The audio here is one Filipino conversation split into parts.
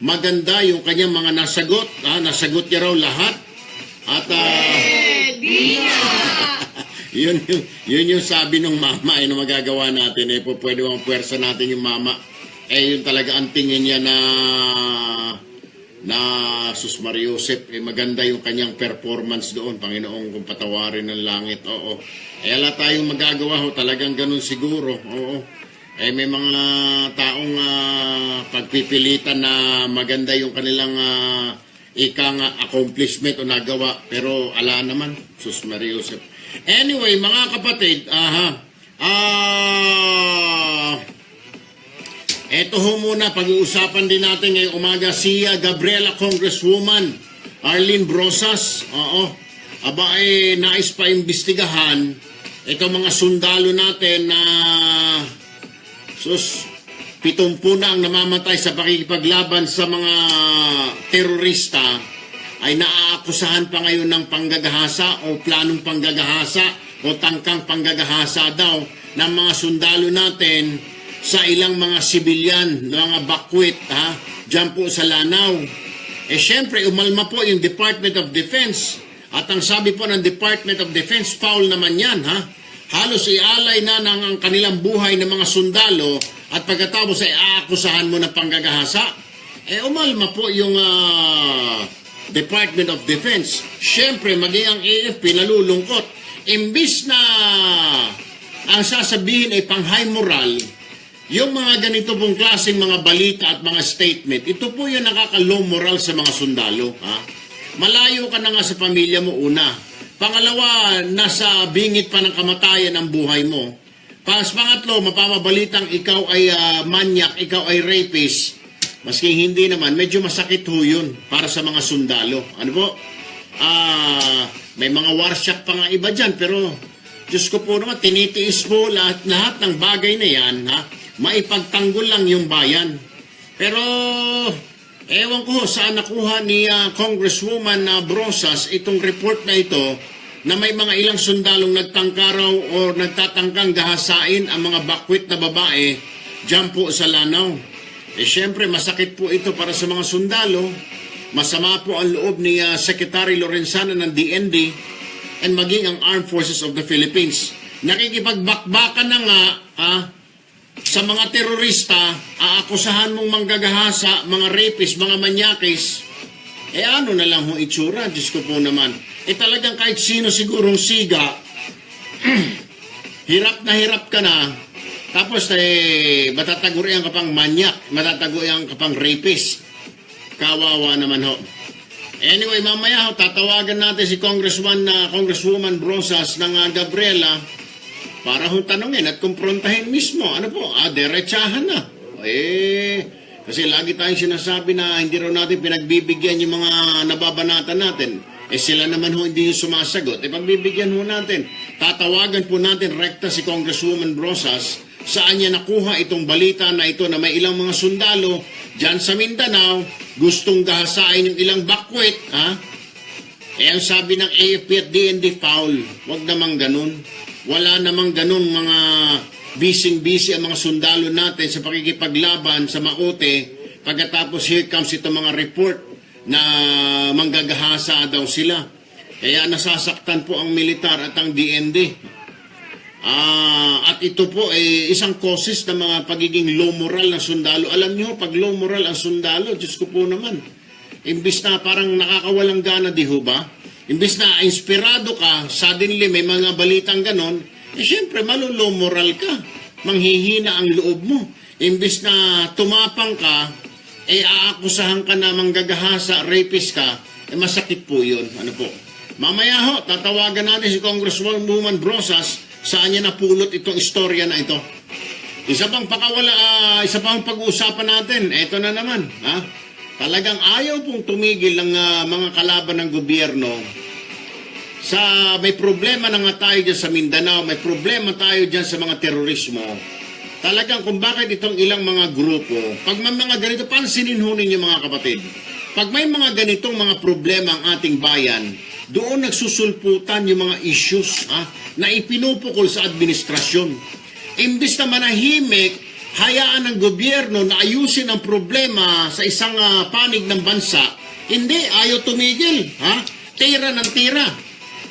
maganda yung kanyang mga nasagot. Nasagot niya raw lahat. At yun yung sabi ng mama, na magagawa natin. Pwede bang puwersa natin yung mama. Yun talaga ang tingin niya na Sus Mariusep, maganda yung kanyang performance doon. Panginoong, kung patawarin ng langit. Oo. Wala tayong magagawa. Talagang ganun siguro. Oo. May mga taong pagpipilitan na maganda yung kanilang accomplishment o nagawa. Pero ala naman, Sus Mariusep. Anyway, mga kapatid, eto ho muna, pag-uusapan din natin ngayong umaga si Gabriela Congresswoman Arlene Brosas. Nais pa imbestigahan itong mga sundalo natin na 70 na ang namamatay sa pakikipaglaban sa mga terorista ay naaakusahan pa ngayon ng panggagahasa o planong panggagahasa o tangkang panggagahasa daw ng mga sundalo natin sa ilang mga sibilyan, mga bakwit, dyan po sa Lanao. Siyempre, umalma po yung Department of Defense. At ang sabi po ng Department of Defense, foul naman yan, Halos ialay na ng kanilang buhay ng mga sundalo at pagkatapos ay aakusahan mo ng panggagahasa. Umalma po yung Department of Defense. Siyempre, maging ang AFP nalulungkot. Imbis na ang sasabihin ay pang-high moral, yung mga ganito pong klaseng mga balita at mga statement, ito po yung nakaka-low moral sa mga sundalo. Malayo ka na nga sa pamilya mo, una. Pangalawa, nasa bingit pa ng kamatayan ang buhay mo. Pangatlo, mapapabalitang ikaw ay manyak, ikaw ay rapist. Maski hindi naman, medyo masakit ho yun para sa mga sundalo. Ano po? May mga warsyak pa nga iba dyan, pero Diyos ko po naman, tinitiis po lahat ng bagay na yan, maipagtanggol lang yung bayan. Pero, ewan ko saan nakuha ni Congresswoman Brosas itong report na ito na may mga ilang sundalong nagtangkaraw o nagtatangkang gahasain ang mga bakwit na babae dyan po sa Lanao. Siyempre, masakit po ito para sa mga sundalo. Masama po ang loob ni Secretary Lorenzana ng DND and maging ang Armed Forces of the Philippines. Nakikipagbakbakan na nga, sa mga terorista, aakusahan mong manggagahasa, mga rapist, mga manyakis, ano na lang ho itsura, Diyos ko po naman. Talagang kahit sino sigurong siga, hirap ka na, tapos matatagurian ka pang manyak, matatagurian ka pang rapist. Kawawa naman ho. Anyway, mamaya ho, tatawagan natin si Congresswoman Brosas ng Gabriela, para hong tanongin at kumprontahin mismo. Ano po? Diretsahan na. Kasi lagi tayong sinasabi na hindi raw natin pinagbibigyan yung mga nababanatan natin. Sila naman ho hindi yung sumasagot. Pagbibigyan ho natin. Tatawagan po natin rekta si Congresswoman Brosas saan niya nakuha itong balita na ito na may ilang mga sundalo dyan sa Mindanao gustong gahasain yung ilang bakwit. Ang sabi ng AFP at DND, foul. Huwag namang ganun. Wala namang ganun mga busy ang mga sundalo natin sa pakikipaglaban sa maute. Pagkatapos here comes itong mga report na manggagahasa daw sila. Kaya nasasaktan po ang militar at ang DND. At ito po ay isang causes ng mga pagiging low moral ng sundalo. Alam niyo, pag low moral ang sundalo, Diyos ko po naman, imbis na parang nakakawalang gana, di ho ba? Imbis na inspirado ka, suddenly may mga balitang ganon, siyempre malulow moral ka, manghihina ang loob mo. Imbis na tumapang ka, aakusahan ka na manggagahasa, rapist ka, masakit po yun. Ano po? Mamaya ho, tatawagan natin si Congresswoman Brosas, saan niya napulot itong istorya na ito. Isa pang pag-uusapan natin, ito na naman, Talagang ayaw pong tumigil ng mga kalaban ng gobyerno. May problema na nga tayo dyan sa Mindanao, may problema tayo dyan sa mga terorismo. Talagang kung bakit itong ilang mga grupo, pag may mga ganito, pansinin ho ninyo mga kapatid. Pag may mga ganitong mga problema ang ating bayan, doon nagsusulputan yung mga issues na ipinupukol sa administrasyon. Imbis na manahimik, hayaan ng gobyerno na ayusin ang problema sa isang panig ng bansa. Hindi, ayaw tumigil. Tira ng tira.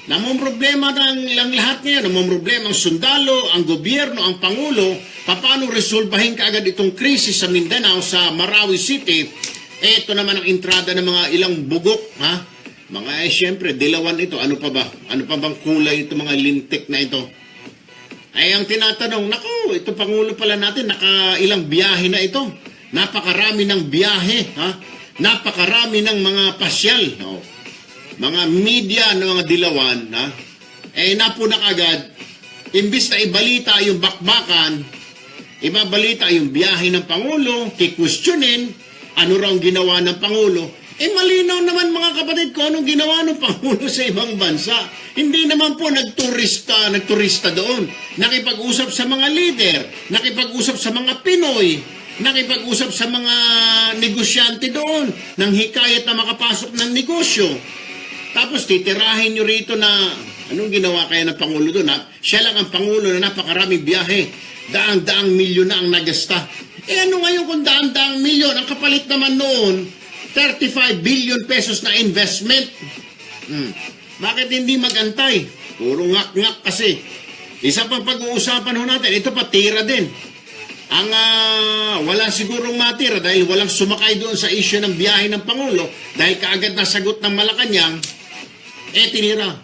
Namang problema ng ilang lahat ngayon, namang problema ang sundalo, ang gobyerno, ang pangulo, paano resolbahin kaagad itong krisis sa Mindanao, sa Marawi City. Ito naman ang entrada ng mga ilang bugok, mga siyempre, dilawan ito. Ano pa ba? Ano pa bang kulay ito, mga lintik na ito? Ay ang tinatanong, naku, ito Pangulo pala natin, nakailang biyahe na ito. Napakarami ng biyahe, napakarami ng mga pasyal. Mga media ng mga dilawan, napuna agad, imbis na ibalita yung bakbakan, ibabalita yung biyahe ng Pangulo, kikwestiyonin, ano raw ginawa ng Pangulo. Malinaw naman mga kapatid ko anong ginawa ng Pangulo sa ibang bansa. Hindi naman po nagturista doon. Nakipag-usap sa mga leader, nakipag-usap sa mga Pinoy, nakipag-usap sa mga negosyante doon, nang hikayat na makapasok ng negosyo. Tapos titirahin nyo rito na anong ginawa kaya ng Pangulo doon? Siya lang ang Pangulo na napakaraming biyahe. Daang-daang milyon na ang nagasta. Ano ngayon kung daang-daang milyon? Ang kapalit naman noon, 35 billion pesos na investment. Bakit hindi magantay? Puro ngak-ngak kasi. Isa pang pag-uusapan ho natin, ito pa tira din. Ang wala sigurong matira dahil walang sumakay doon sa issue ng biyahe ng Pangulo dahil kaagad nasagot ng Malacanang, tinira.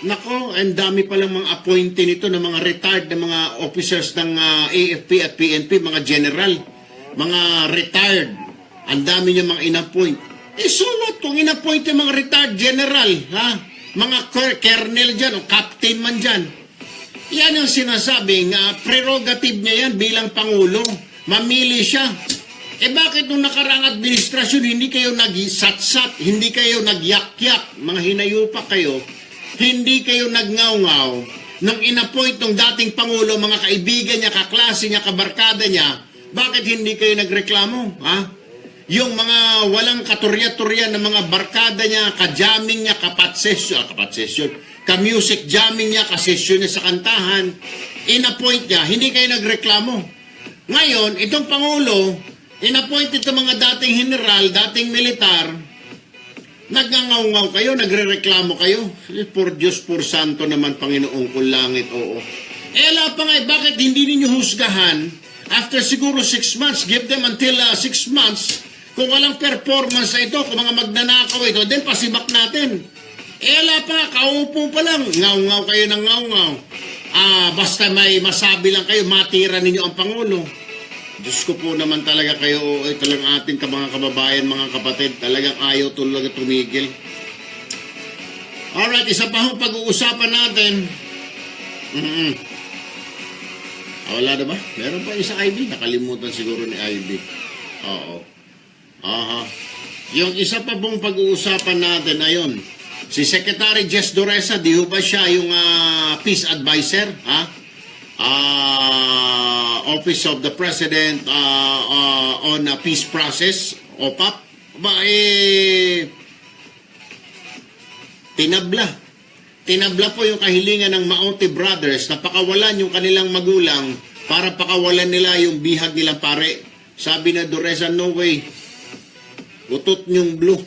Nako, ang dami palang mga appointee nito ng mga retired na mga officers ng AFP at PNP, mga general, mga retired. Ang dami niya mga inappoint. So what kung inappoint yung mga retired general, mga colonel dyan o captain man dyan? Yan ang sinasabing prerogative niya yan bilang Pangulo. Mamili siya. Bakit nung nakaraang administrasyon hindi kayo nag-satsat, hindi kayo nagyak-yak, mga hinayupa kayo, hindi kayo nagngaw-ngaw nung inappoint ng dating Pangulo, mga kaibigan niya, kaklase niya, kabarkada niya, bakit hindi kayo nagreklamo? Yung mga walang katurya-turya na mga barkada niya, ka-jamming niya, kapatsesyon, ka-music jamming niya, kasesyon niya sa kantahan, inappoint niya, hindi kayo nagreklamo. Ngayon, itong Pangulo, inappoint ito mga dating general, dating militar, nagngangaw-ngaw kayo, nagre-reklamo kayo. Por Diyos, por Santo naman, Panginoong kung langit, oo. Ala pa nga, bakit hindi ninyo husgahan? After siguro 6 months, give them until 6 months, kung walang performance na ito, kung mga magnanakaw ito, then pasibak natin. Ala pa nga, kaupo pa lang, ngaw-ngaw kayo ng ngaw-ngaw. Basta may masabi lang kayo, matira ninyo ang Pangulo. Diyos ko po naman talaga kayo, talagang ating mga kababayan, mga kapatid, talagang ayaw talaga tumigil. Alright, isa pa hong pag-uusapan natin. Wala na ba? Meron pa isa IB? Nakalimutan siguro ni IB. Oo. Yung isa pa pong pag-uusapan natin, ayon. Si Secretary Jess Duresa, di ba siya yung peace advisor? Office of the President on Peace Process, OPAP, tinabla po yung kahilingan ng Maote Brothers na pakawalan yung kanilang magulang para pakawalan nila yung bihag nilang pare. Sabi na Duresa, no way, utot niyong blue.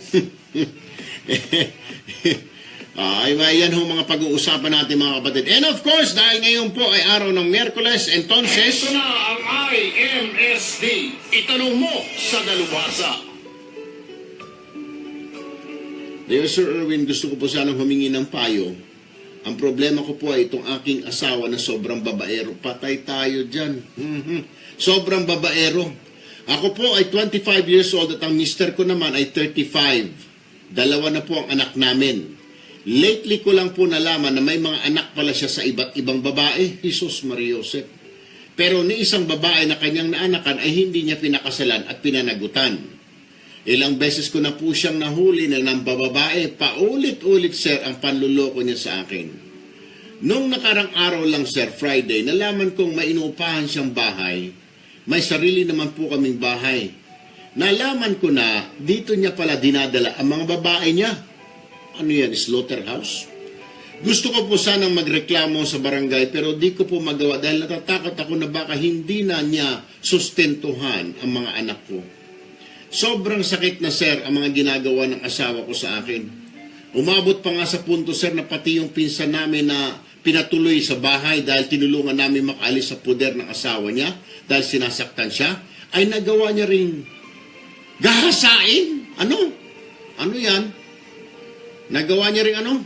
Yan ho mga pag-uusapan natin mga kapatid. And of course, dahil ngayon po ay araw ng Miyerkules, entonces, ito na ang IMSD. Itanong mo sa dalubhasa. Dear Sir Erwin, gusto ko po sanang humingi ng payo. Ang problema ko po ay itong aking asawa na sobrang babaero. Patay tayo dyan. Sobrang babaero. Ako po ay 25 years old at ang mister ko naman ay 35. Dalawa na po ang anak namin. Lately ko lang po nalaman na may mga anak pala siya sa iba't ibang babae. Jesus Maria Joseph. Pero ni isang babae na kanyang naanakan ay hindi niya pinakasalan at pinanagutan. Ilang beses ko na po siyang nahuli na ng babae. Paulit-ulit, sir, ang panluloko niya sa akin. Nung nakarang araw lang, sir, Friday, nalaman kong may inuupahan siyang bahay. May sarili naman po kaming bahay. Nalaman ko na dito niya pala dinadala ang mga babae niya. Ano yan, slaughterhouse? Gusto ko po sanang magreklamo sa barangay pero di ko po magawa dahil natatakot ako na baka hindi na niya sustentuhan ang mga anak ko. Sobrang sakit na sir ang mga ginagawa ng asawa ko sa akin. Umabot pa nga sa punto sir na pati yung pinsan namin na pinatuloy sa bahay dahil tinulungan namin makaalis sa puder ng asawa niya dahil sinasaktan siya, ay nagawa niya ring gahasain. Ano? Ano yan? Nagawa niya ring ano?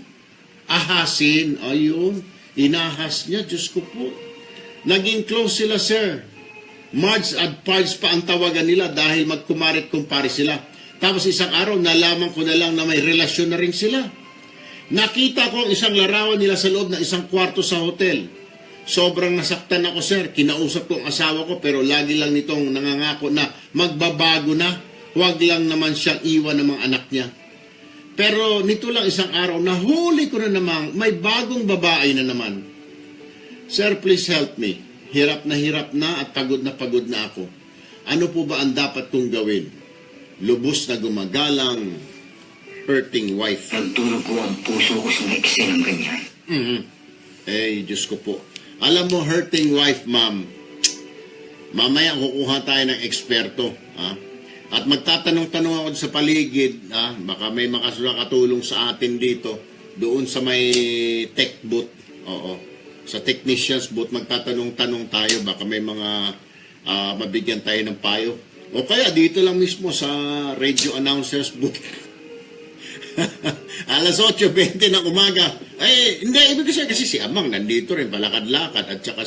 Ahasin. Ayun. Inahas niya. Diyos ko po. Naging close sila, sir. Marge at Parge pa ang tawagan nila dahil magkumarit-kumpare sila. Tapos isang araw, nalaman ko na lang na may relasyon na rin sila. Nakita ko ang isang larawan nila sa loob ng isang kwarto sa hotel. Sobrang nasaktan ako, sir. Kinausap ko ang asawa ko pero lagi lang nitong nangangako na magbabago na. Huwag lang naman siyang iwan ng mga anak niya. Pero nito lang isang araw, nahuli ko na namang may bagong babae na naman. Sir, please help me. Hirap na at pagod na ako. Ano po ba ang dapat kong gawin? Lubos na gumagalang, hurting wife. Nagtulog ko ang puso ko sa maiksi ng ganyan. Eh, Diyos ko po. Alam mo, hurting wife, ma'am. Mamaya kukuha tayo ng eksperto. Ha? At magtatanong-tanong ako sa paligid, baka may makatulong sa atin dito, doon sa may tech booth, oo, sa technicians booth, magtatanong-tanong tayo, baka may mga mabigyan tayo ng payo. O kaya dito lang mismo sa radio announcers booth. Alas 8:20 ng umaga. Eh, hindi, ibig kasi si Amang nandito rin, palakad-lakad, at saka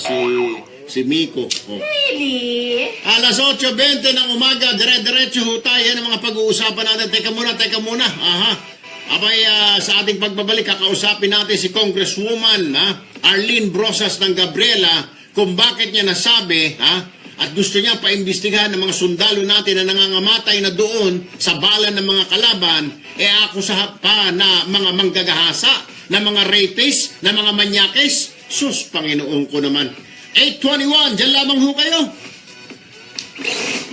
si Miko. Oh. Really? Alas 8:20 ng umaga, dire-diretso ho tayo. Yan ang mga pag-uusapan natin. Teka muna. Aha. Abay, sa ating pagbabalik, kakausapin natin si Congresswoman Arlene Brosas ng Gabriela kung bakit niya nasabi, at gusto niya paimbestigahan ng mga sundalo natin na nangangamatay na doon sa bala ng mga kalaban, ako sa pa na mga manggagahasa, na mga rapist, na mga manyakis. Sus, Panginoon ko naman. 8:21, dyan lamang ho kayo.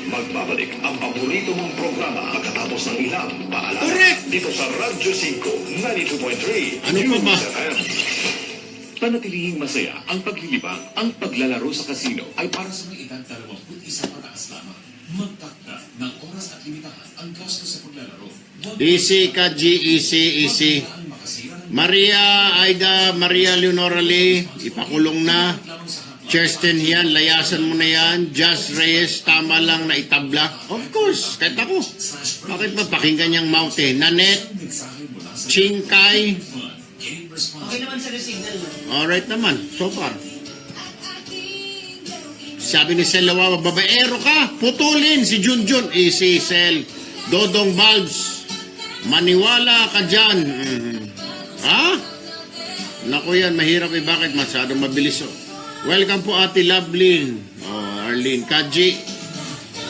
Magbabalik ang paborito mong programa katapos ng ilang paalala. Correct. Dito sa Radyo 5, 92.3. Ano pa ba? UFM. Panatilihing masaya ang paglilibang, ang paglalaro sa kasino ay para sa mga edad 21 pataas lamang. Magtakda ng oras at limitahan ang gasto sa paglalaro. Easy ka, G, easy. Maria Leonora Lee, ipakulong na. Kirsten yan, layasan mo na yan. Jazz Reyes, tama lang na itabla. Of course, kahit ako. Bakit ba pakinggan niyang mouth eh? Nanette, Chingkay. Okay naman sa signal. Alright naman, so far. Sabi ni Sel Lawawa, babaero ka, putulin si Junjun. Easy, Sel. Dodong Valves, maniwala ka dyan. Ha? Naku yan, mahirap eh. Bakit? Masyadong mabilis oh. Welcome po Ate Lovelyn. Arlene. Kaji.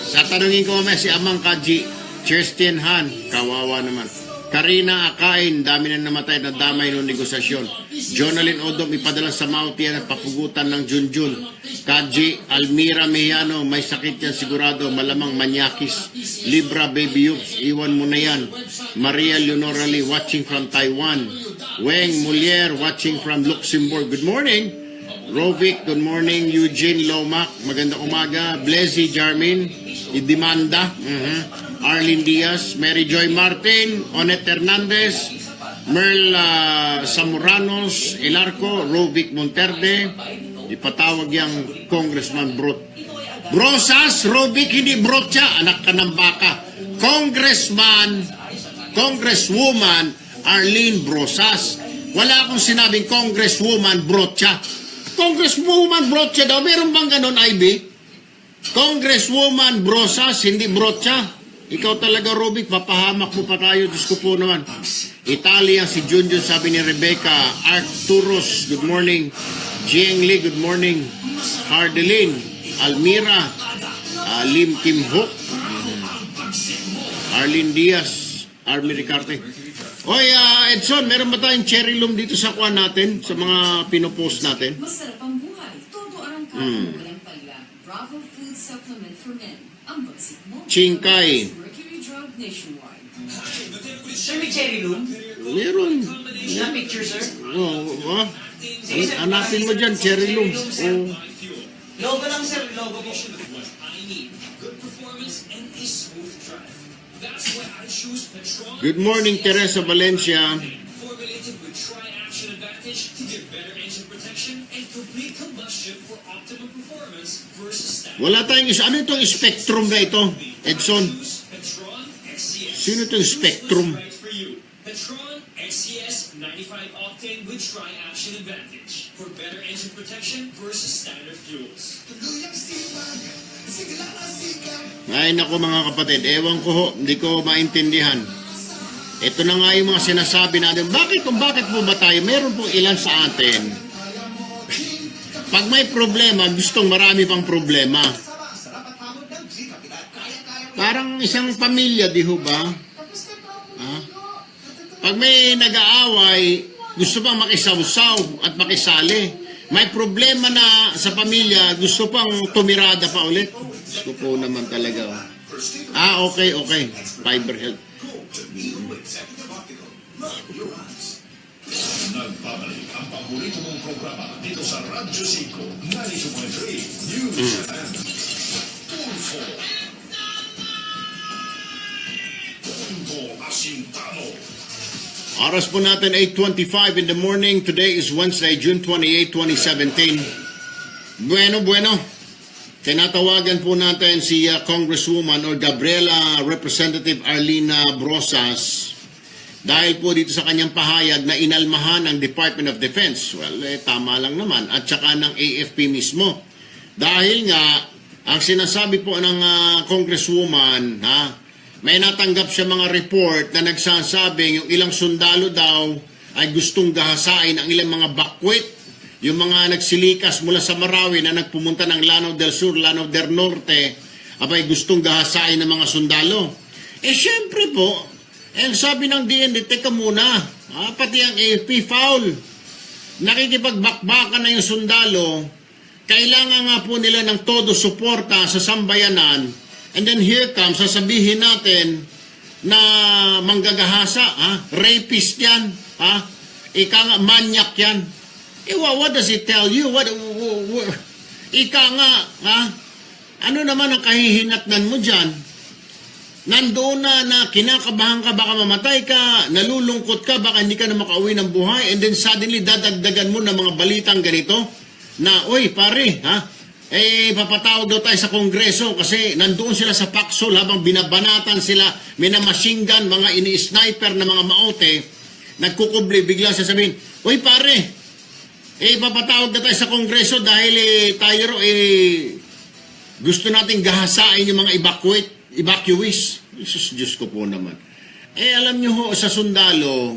Sa tanungin ko mamaya si Amang Kaji. Kirsten Han. Kawawa naman. Karina Akain. Dami na namatay na damay ng negosasyon. Jonalyn Odom. Ipadala sa Mauti at papugutan ng Junjun. Kaji. Almira Mejano. May sakit yan sigurado. Malamang manyakis. Libra Baby Yups. Iwan mo na yan. Maria Leonora Lee. Watching from Taiwan. Weng Mulier. Watching from Luxembourg. Good morning. Rovic, good morning. Eugene Lomac, magandang umaga. Blessy Jarmin, Idimanda. Arlene Diaz, Mary Joy Martin, Onet Hernandez, Merl Samuranos, Ilarco, Rovic Monterde. Ipatawag yung Congressman Brosas, Rovic, hindi Brotcha, anak ka ng baka. Congresswoman Arlene Brosas. Wala akong sinabing Congresswoman Brotcha. Congresswoman Brotcha daw. Meron bang ganon, Ivy? Congresswoman Brosas, hindi Brotcha. Ikaw talaga, Robic, papahamak mo pa tayo. Diyos ko po naman. Italia, si Junjun, sabi ni Rebecca. Arcturus, good morning. Jieng Lee, good morning. Hardelin, Almira, Lim Kim Hook, Arlene Diaz, Army Ricarte. Oy, Edson, meron ba tayong cherry loom dito sa kuha natin? Sa mga pinopost natin? Masarap ang buhay. Todo ang kain walang palya. Bravo Food Supplement for Men. Ang bagsik mo. Chingkay. Mercury Drug Nationwide. Sir, may cherry room? Meron. Na picture, sir. Oh, hanapin mo dyan, Cherry Looms. Oh. Logo lang, sir. Logo po. Good morning, Teresa Valencia. Formulated with Tri-Action Advantage to give better engine protection and complete combustion for optimum performance versus standard. Wala tayong ano itong spectrum na ito, Edson? Petron XCS. Sino itong spectrum? Right for you. Petron XCS 95 octane with Tri-Action Advantage for better engine protection versus standard fuels. Ay nako mga kapatid, ewan ko ho, hindi ko maintindihan. Ito na nga yung mga sinasabi natin. Bakit po ba tayo? Meron po ilan sa atin. Pag may problema, gustong marami pang problema. Parang isang pamilya, di ho ba? Ha? Pag may nag-aaway, gusto pang makisawsaw at makisali. May problema na sa pamilya, gusto pang tumirada pa ulit. Gusto po naman talaga. Okay. Fiber health. Nagbabalik ang paborito mong programa dito sa Radyo 5, 92.3 News FM. Tulfo. Punto Asintano. Oras po natin 8:25 in the morning. Today is Wednesday, June 28, 2017. Bueno. Tinatawagan po natin si Congresswoman or Gabriela Representative Arlene Brosas dahil po dito sa kanyang pahayag na inalmahan ng Department of Defense. Well, tama lang naman. At saka ng AFP mismo. Dahil nga, ang sinasabi po ng Congresswoman, may natanggap siya mga report na nagsasabing yung ilang sundalo daw ay gustong gahasain ang ilang mga bakwit. Yung mga nagsilikas mula sa Marawi na nagpumunta ng Lanao del Sur, Lanao del Norte, abay gustong gahasain ng mga sundalo. Syempre po, sabi ng DND, teka muna, pati ang AFP, foul. Nakikipagbakbakan na yung sundalo, kailangan nga po nila ng todo suporta sa sambayanan, and then here comes, sasabihin natin na manggagahasa, rapist yan, ika nga, manyak yan. What does it tell you? Ika nga, ano naman ang kahihinatnan mo dyan? Nandoon na kinakabahan ka, baka mamatay ka, nalulungkot ka, baka hindi ka na makauwi ng buhay, and then suddenly dadagdagan mo ng mga balitang ganito, na, oy, pare, papatawag daw tayo sa Kongreso kasi nandoon sila sa Paksol habang binabanatan sila, minamachine gun, mga ini-sniper na mga maote, nagkukubli, bigla sasabihin, oy, pare, papatawag na tayo sa Kongreso dahil tayo gusto nating gahasain yung mga evacuees. Diyos ko po naman. Alam nyo ho, sa sundalo,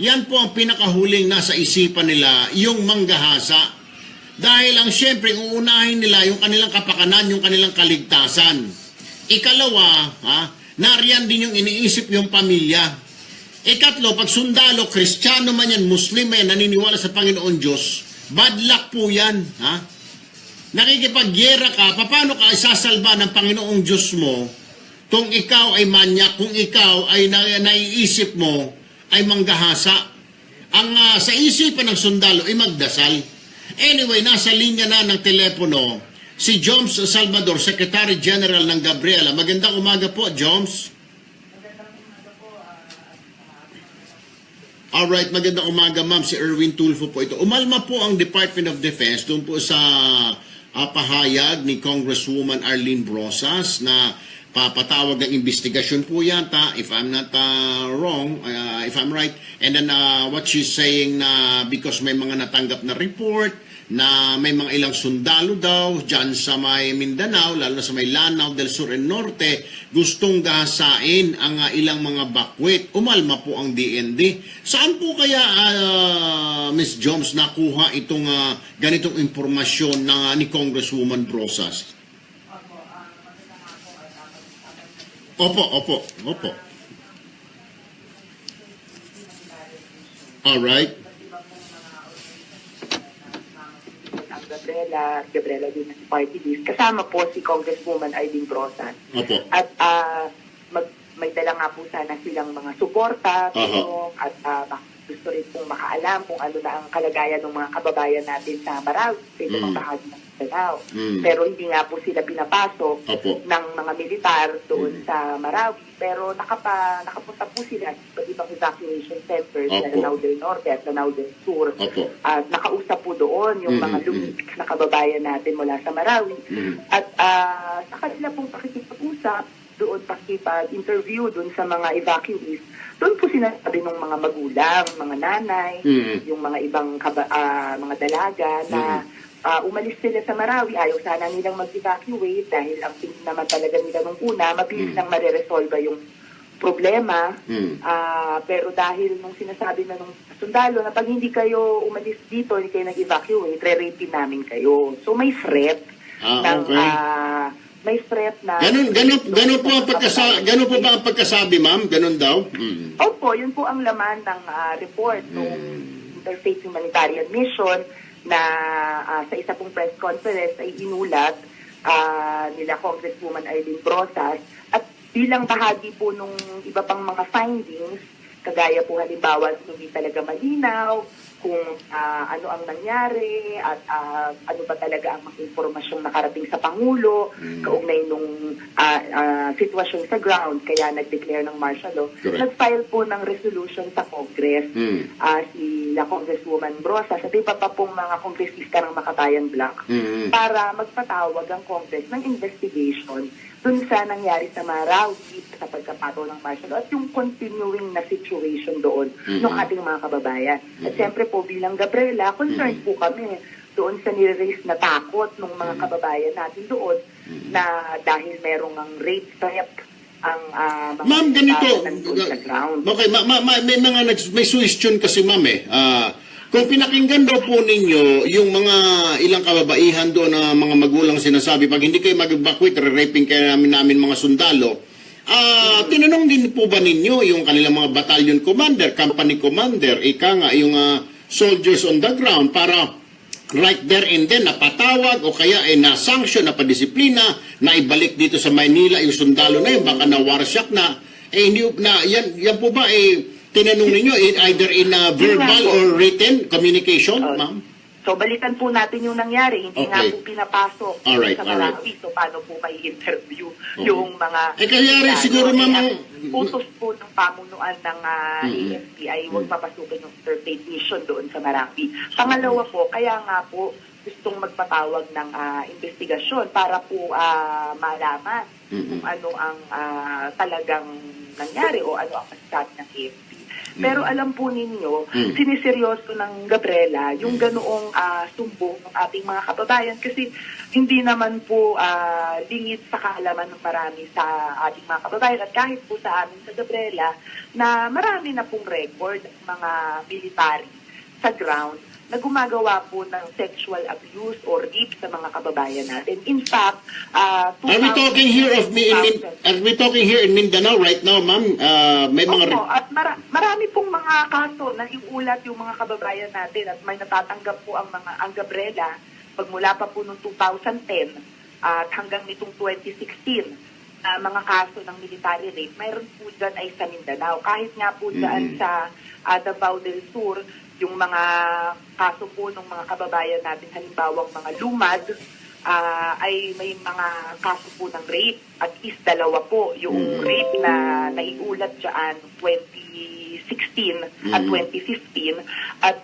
yan po ang pinakahuling nasa isipan nila, yung manggahasa. Dahil ang siyempre, uunahin nila yung kanilang kapakanan, yung kanilang kaligtasan. Ikalawa, nariyan din yung iniisip yung pamilya. Ikatlo, pag sundalo, Kristiyano man yan, Muslim yan, naniniwala sa Panginoon Diyos, bad luck po yan. Nakikipagyera ka, paano ka isasalba ng Panginoong Diyos mo kung ikaw ay manyak, kung ikaw ay naiisip mo ay manggahasa? Ang sa isipan ng sundalo ay magdasal. Anyway, nasa linya na ng telepono si Joms Salvador, Secretary General ng Gabriela. Magandang umaga po, Joms. Alright, magandang umaga ma'am, si Erwin Tulfo po ito. Umalma po ang Department of Defense doon po sa pahayag ni Congresswoman Arlene Brosas na papatawag ng investigasyon po yata, if I'm not wrong, if I'm right. And then what she's saying na because may mga natanggap na report na may mga ilang sundalo daw dyan sa may Mindanao, lalo na sa may Lanao del Sur and Norte, gustong gahasain ang ilang mga bakwit. Umalma po ang DND. Saan po kaya, Ms. Joms, nakuha itong ganitong impormasyon ni Congresswoman Brosas? Opo. Alright. Gabriela din ng party list. Kasama po si Congresswoman Arlene Brosas. Opo. At may dala nga po sana silang mga suporta, tulong, at gusto rin pong makaalam kung ano na ang kalagayan ng mga kababayan natin sa Marawi, sa ibang bahagi ng Mindanao. Pero hindi nga po sila pinapasok Opo. ng mga militar doon sa Marawi. Pero nakapunta po sila sa iba't ibang evacuation centers sa Opo. Lanao del Norte at Lanao del Sur. Opo. At nakausap po doon yung mga lumitik na kababayan natin mula sa Marawi. At sa kanila pong pakikipag-usap, doon pakipag-interview doon sa mga evacuees, doon po sinasabi ng mga magulang, mga nanay, yung mga ibang mga dalaga na umalis sila sa Marawi, ayaw sana nilang mag-evacuate dahil ang tingin naman talaga nila nung una, mabilis lang mareresolva yung problema. Pero dahil nung sinasabi na nung sundalo na pag hindi kayo umalis dito, hindi kayo nag-evacuate, re-rape namin kayo. So may threat ng may threat na Ganun po ba ang pagkasabi, ma'am? Ganun daw? Opo, yun po ang laman ng report ng Interfaith Humanitarian Mission na sa isa pong press conference ay inulat nila Congresswoman Arlene Brosas at bilang bahagi po nung iba pang mga findings, kagaya po halimbawa hindi talaga malinaw kung ano ang nangyari at ano ba talaga ang mga impormasyong nakarating sa Pangulo kaugnay nung sitwasyon sa ground kaya nag-declare ng martial law. Correct. Nag-file po ng resolution sa Congress si la Congresswoman Brosa sa iba pa pong mga kongresista ng Makabayan Bloc para magpatawag ang Congress ng investigation dun sa nangyari sa Marawi sa pagkapataw ng martial law at yung continuing na situation doon ng ating mga kababayan. At siyempre po bilang Gabriela, concerned po kami doon sa nire-raise na takot ng mga kababayan natin doon na dahil merong ang rape threat ang mga Ma'am, ganito. nandun sa ground. Okay, may suggestion kasi, ma'am kung pinakinggan daw po ninyo yung mga ilang kababaihan doon na mga magulang sinasabi, pag hindi kayo mag-evacuate, re-raping kayo namin mga sundalo, tinanong din po ba ninyo yung kanilang mga battalion commander, company commander, yung soldiers on the ground para right there and then napatawag o kaya na-sanction, napadisiplina, na ibalik dito sa Maynila yung sundalo na yun, baka na-warsyak na, hindi na, yan po ba tinanong ninyo either in verbal or written communication, ma'am? So, balikan po natin yung nangyari. Hindi nga Okay. po pinapasok Alright, sa Marawi. So, paano po may interview yung mga... kaya rin siguro, ma'am, Utos po ng pamunuan ng AFP ay huwag papasukin yung interfaith mission doon sa Marawi. Pangalawa po, kaya nga po gustong magpatawag ng investigasyon para po malaman kung ano ang talagang nangyari o ano ang masasabi ng AFP. Pero alam po ninyo, siniseryoso ng Gabriela yung ganoong sumbong ng ating mga kababayan kasi hindi naman po lingid sa kaalaman ng marami sa ating mga kababayan at kahit po sa amin sa Gabriela na marami na pong record ng mga military sa ground na gumagawa po ng sexual abuse or rape sa mga kababayan natin. In fact, Are we talking here in Mindanao right now, ma'am? May mga... Opo, at marami pong mga kaso na iulat yung mga kababayan natin at may natatanggap po ang Gabriela pagmula pa po noong 2010 at hanggang nitong 2016 mga kaso ng military rape, mayroon po dyan ay sa Mindanao. Kahit nga po dyan sa Davao del Sur, yung mga kaso po ng mga kababayan natin, halimbawang mga lumad, ay may mga kaso po ng rape. At least dalawa po yung rape na naiulat dyan 2016 at 2015. At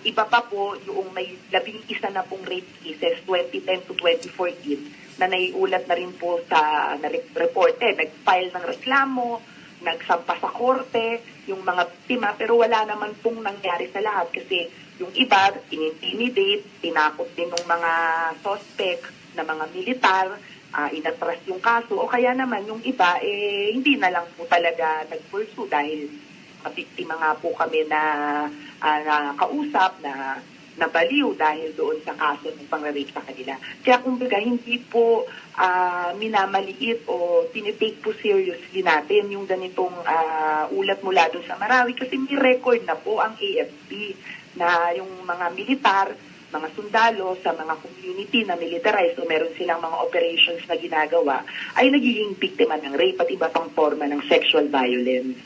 iba pa po yung may 11 na pong rape cases 2010 to 2014 na naiulat na rin po sa reported. Nag-file ng reklamo, nagsampa sa korte, yung mga biktima, pero wala naman pong nangyari sa lahat kasi yung iba, in-intimidate, tinakot din ng mga suspect na mga militar, inatras yung kaso, o kaya naman yung iba, hindi na lang po talaga nag-pursue dahil biktima nga po kami na kausap na nabaliw dahil doon sa kaso ng pang-rape sa kanila. Kaya kumbaga, hindi po minamaliit o tinitake po seriously natin yung ganitong ulat mula doon sa Marawi kasi may record na po ang AFP na yung mga militar, mga sundalo sa mga community na militarized o meron silang mga operations na ginagawa ay nagiging biktima ng rape at iba pang forma ng sexual violence.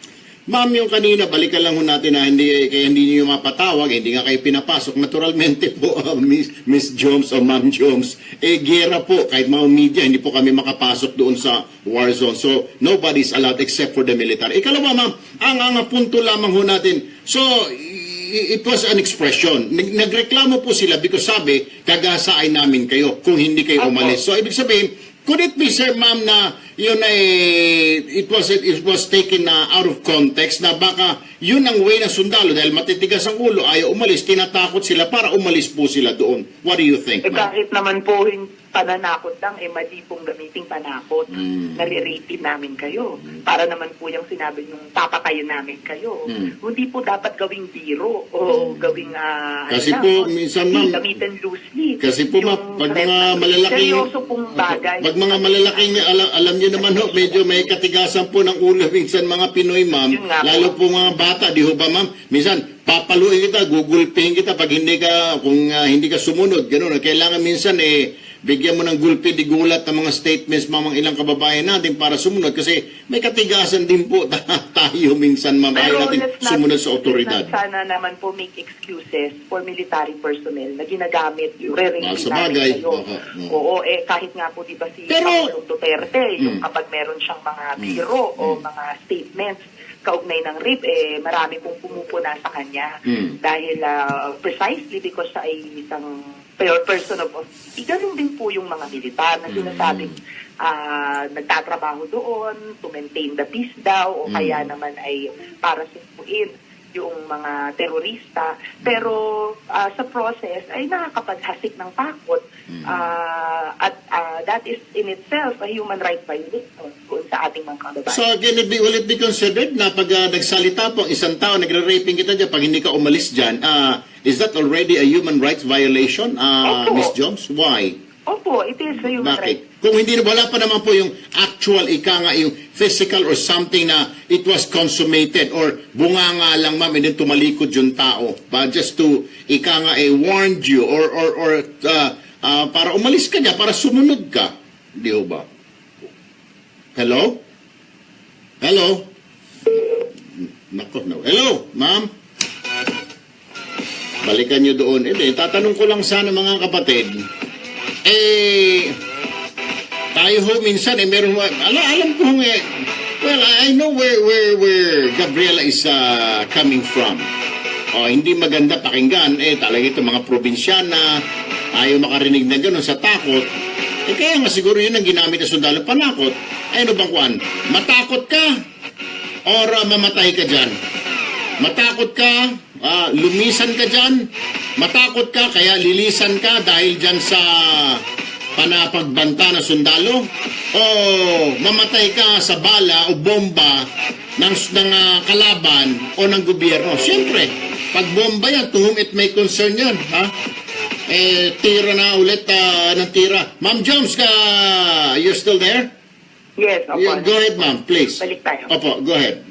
Ma'am, yung kanina, balikan lang ho natin na kaya hindi niyo mapatawag, hindi nga kayo pinapasok. Naturalmente po, Miss Jones o Ma'am Jones, gera po, kahit mga media, hindi po kami makapasok doon sa war zone. So, nobody's allowed except for the military. Ikalawa, ma'am, ang punto lamang ho natin, so, it was an expression. Nagreklamo po sila because sabi, kagasaay namin kayo kung hindi kayo umalis. So, ibig sabihin, could it be, sir, ma'am, na yun ay, it was taken out of context na baka yun ang way ng sundalo dahil matitigas ang ulo, ayaw umalis, tinatakot sila para umalis po sila doon. What do you think, ma'am? Kahit naman po yung pananakot lang, mali pong gamiting panakot. Nare-rape namin kayo. Para naman po yung sinabi nung papatayin namin kayo. Hindi po dapat gawing biro o gawing Kasi po, minsan, ma'am, gamitin loosely. kasi po, ma'am, pag mga malalaking, seryoso pong bagay. pag mga malalaking, alam niyo naman ho, medyo may katigasan po ng ulo minsan mga Pinoy, ma'am, Yun nga po. lalo po mga bata, di ho ba, ma'am? Minsan, papaluin kita, gugulpihin kita pag hindi ka, kung hindi ka sumunod, gano'n. Kailangan minsan, bigyan mo ng gulpi, di gulat ng mga statements, mga ilang kababayan natin para sumunod. Kasi may katigasan din po tayo minsan, ma'am, ayaw natin sumunod sa otoridad. Let's not sana naman po make excuses for military personnel na ginagamit yung re-rape Sa bagay. namin kayo. Oo, kahit nga po diba si Pero- Pangulong Duterte, yung kapag meron siyang mga biro o mga statements kaugnay ng rape, marami pong pumupuna sa kanya. Dahil precisely because siya ay isang person of authority. Ganun din po yung mga militar na sinasabing nagtatrabaho doon to maintain the peace daw o kaya naman ay para sumpuin yung mga terorista. Pero sa process ay nakakapaghasik ng takot at that is in itself a human right violation kung sa ating mga kababayan. So, will it be considered na pag nagsalita po ang isang tao, nagre-raping kita dyan, pag hindi ka umalis dyan, is that already a human rights violation, Opo. Miss Jones? Why? Opo, it is a human right. Bakit? Kung hindi, wala pa naman po yung actual, yung physical or something na it was consummated or bunganga lang, ma'am, and then tumalikod yung tao. But just to, warned you or para umalis ka niya, para sumunod ka. Di ho ba? Hello? Hello? Nako, no. Hello, ma'am? Balikan nyo doon. Tatanong ko lang sana mga kapatid, tayo ho minsan, meron, alam ko well, I know where Gabriela is coming from. Hindi maganda pakinggan, talaga ito mga probinsyana, ayaw makarinig na gano'n sa takot. Kaya nga siguro yun ang ginamit na sundalo, panakot. Ano bang kuan? Matakot ka or mamatay ka dyan? Matakot ka, lumisan ka dyan, matakot ka, kaya lilisan ka dahil dyan sa panapagbanta ng sundalo, o mamatay ka sa bala o bomba ng kalaban o ng gobyerno. Siyempre, pag bomba yan, to whom it may concern yan, ha? Tira na ulit ng tira. Ma'am Jones, you're still there? Yes, opo. Yeah, go ahead, ma'am, please. Balik tayo. Opo, go ahead.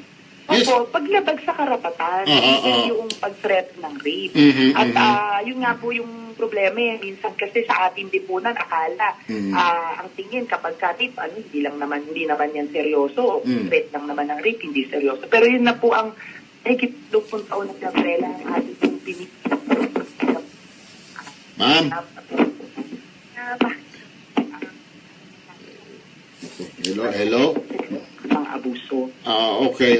Yes. Opo, paglabag sa karapatan, yung pag-threat ng rape. At yun nga po yung problema minsan kasi sa ating lipunan, akala, ang tingin kapag rape, hindi naman yan seryoso, threat lang naman ng rape, hindi seryoso. Pero yun na po ang higit 20 taon na Gabriela, ang ating Ma'am? Hello? Ang abuso. Okay.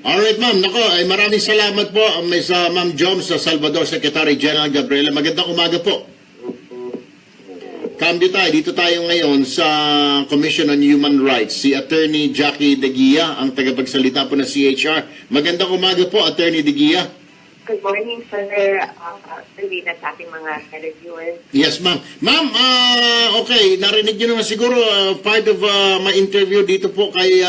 Alright, ma'am. Nako, maraming salamat po sa Ma'am Jones sa Salvador Secretary General Gabriela. Magandang umaga po. Cambio tayo. Dito tayo ngayon sa Commission on Human Rights. Si Attorney Jackie De Guia, ang tagapagsalita po ng CHR. Magandang umaga po, Attorney De Guia. Good morning, Sir. Serena sa ating mga televiewers. Yes, ma'am. Ma'am, okay, narinig niyo naman siguro part of my interview dito po kay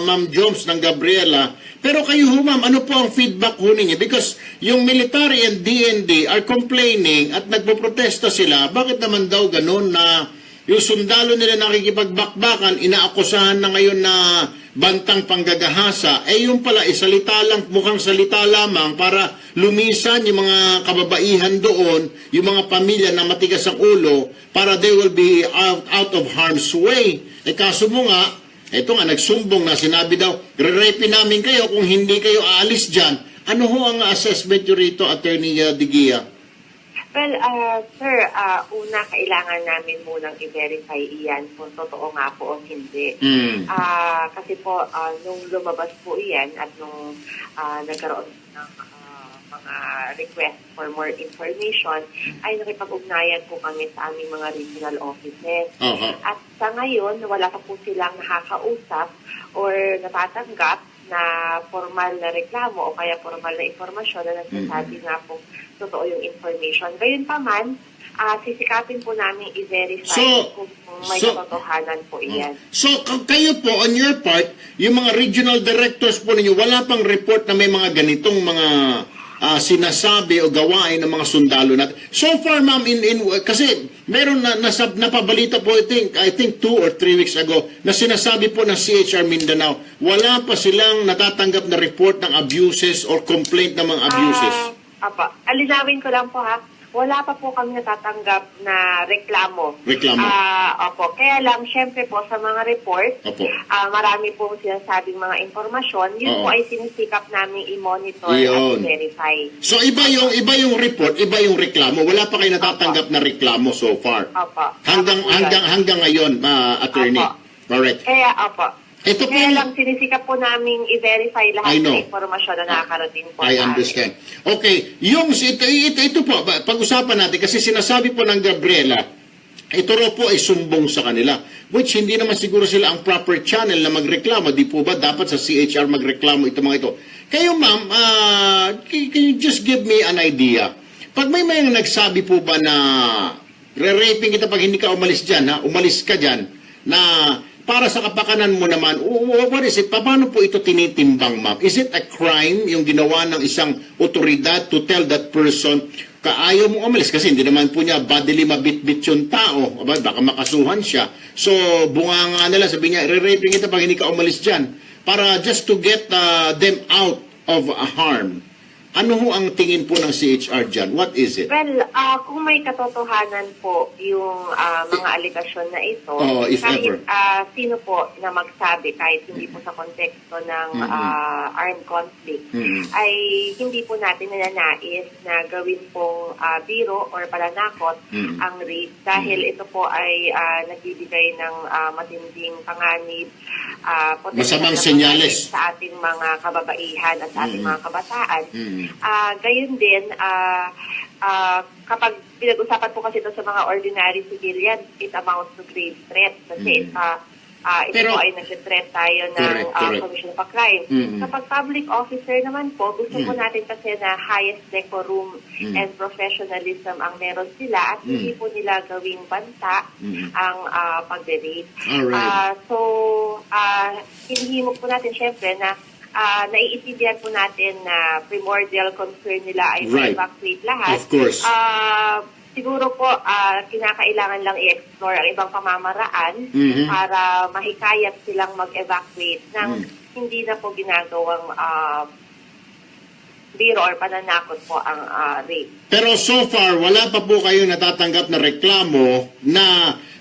Ma'am Jones ng Gabriela. Pero kayo ho, ma'am, ano po ang feedback ho ninyo? Because yung military and DND are complaining at nagpoprotesta sila. Bakit naman daw ganun na yung sundalo nila nakikipagbakbakan, inaakusahan na ngayon na bantang panggagahasa, yung pala, mukhang salita lamang para lumisan yung mga kababaihan doon, yung mga pamilya na matigas ang ulo, para they will be out of harm's way. Kaso mo nga, Ito nga, nagsumbong na sinabi daw, re-rape namin kayo kung hindi kayo aalis dyan. Ano ho ang assessment nyo rito, Attorney Digia? Well, sir, una kailangan namin munang i-verify iyan kung totoo nga po o hindi. Kasi po, nung lumabas po iyan at nung nagkaroon ng mga request for more information, ay nakipag-ugnayan po kami sa aming mga regional offices. At sa ngayon, wala pa po silang nakakausap or natatanggap na formal na reklamo o kaya formal na informasyon na nagsasabi nga po totoo yung information. Gayun pa man, sisikapin po namin i-verify kung may katotohanan po iyan. So, kayo po, on your part, yung mga regional directors po ninyo, wala pang report na may mga ganitong mga sinasabi o gawain ng mga sundalo natin. So far, ma'am, kasi meron napabalita po, I think 2 or 3 weeks ago, na sinasabi po ng CHR Mindanao, wala pa silang natatanggap na report ng abuses or complaint ng mga abuses. Alinawin ko lang po ha, wala pa po kami natatanggap na reklamo. Opo. Kaya lang, syempre po, sa mga report, marami po sinasabing mga informasyon. Yun po ay sinisikap namin i-monitor at i-verify. So, iba yung report, iba yung reklamo. Wala pa kayo natatanggap na reklamo so far. Hanggang ngayon, attorney. Correct. Kaya, Kaya lang sinisikap po namin i-verify lahat ng informasyon na nakakarating po. I understand. Okay, ito po, pag-usapan natin, kasi sinasabi po ng Gabriela, ito raw po ay sumbong sa kanila, which hindi naman siguro sila ang proper channel na magreklamo. Di po ba dapat sa CHR magreklamo ito mga ito? Kayo ma'am, can you just give me an idea? Pag may nagsabi po ba na re-raping kita pag hindi ka umalis dyan, umalis ka dyan, na para sa kapakanan mo naman, what is it? Paano po ito tinitimbang, ma'am? Is it a crime yung ginawa ng isang otoridad to tell that person kaayaw mo umalis? Kasi hindi naman po niya bodily mabit-bit yung tao. Baka makasuhan siya. So, bunga nga nila, sabi niya, re-raping kita pag hindi ka umalis dyan. Para just to get them out of harm. Ano ho ang tingin po ng CHR dyan? What is it? Well, kung may katotohanan po yung mga aligasyon na ito, if kahit ever. sino po na magsabi, kahit hindi po sa konteksto ng armed conflict, ay hindi po natin nananais na gawin pong biro or palanakot ang rape dahil ito po ay nagbibigay ng matinding panganib, masamang senyales sa ating mga kababaihan at sa ating mga kabataan. Gayon din, kapag pinag-usapan po kasi ito sa mga ordinary civilian, it amounts to grave threat. Kasi ito po ay nag-threat tayo ng Commission of a Crime. Kapag public officer naman po, gusto po natin kasi na highest decorum and professionalism ang meron sila at hindi po nila gawing banta ang pag-rape. So, hinihimok po natin syempre na naiintindihan po natin na primordial concern nila ay ma-evacuate lahat. Of course. Siguro po, kinakailangan lang i-explore ang ibang pamamaraan para mahikayat silang mag-evacuate ng hindi na po ginagawang biro or pananakot po ang rape. Pero so far, wala pa po kayo natatanggap na reklamo na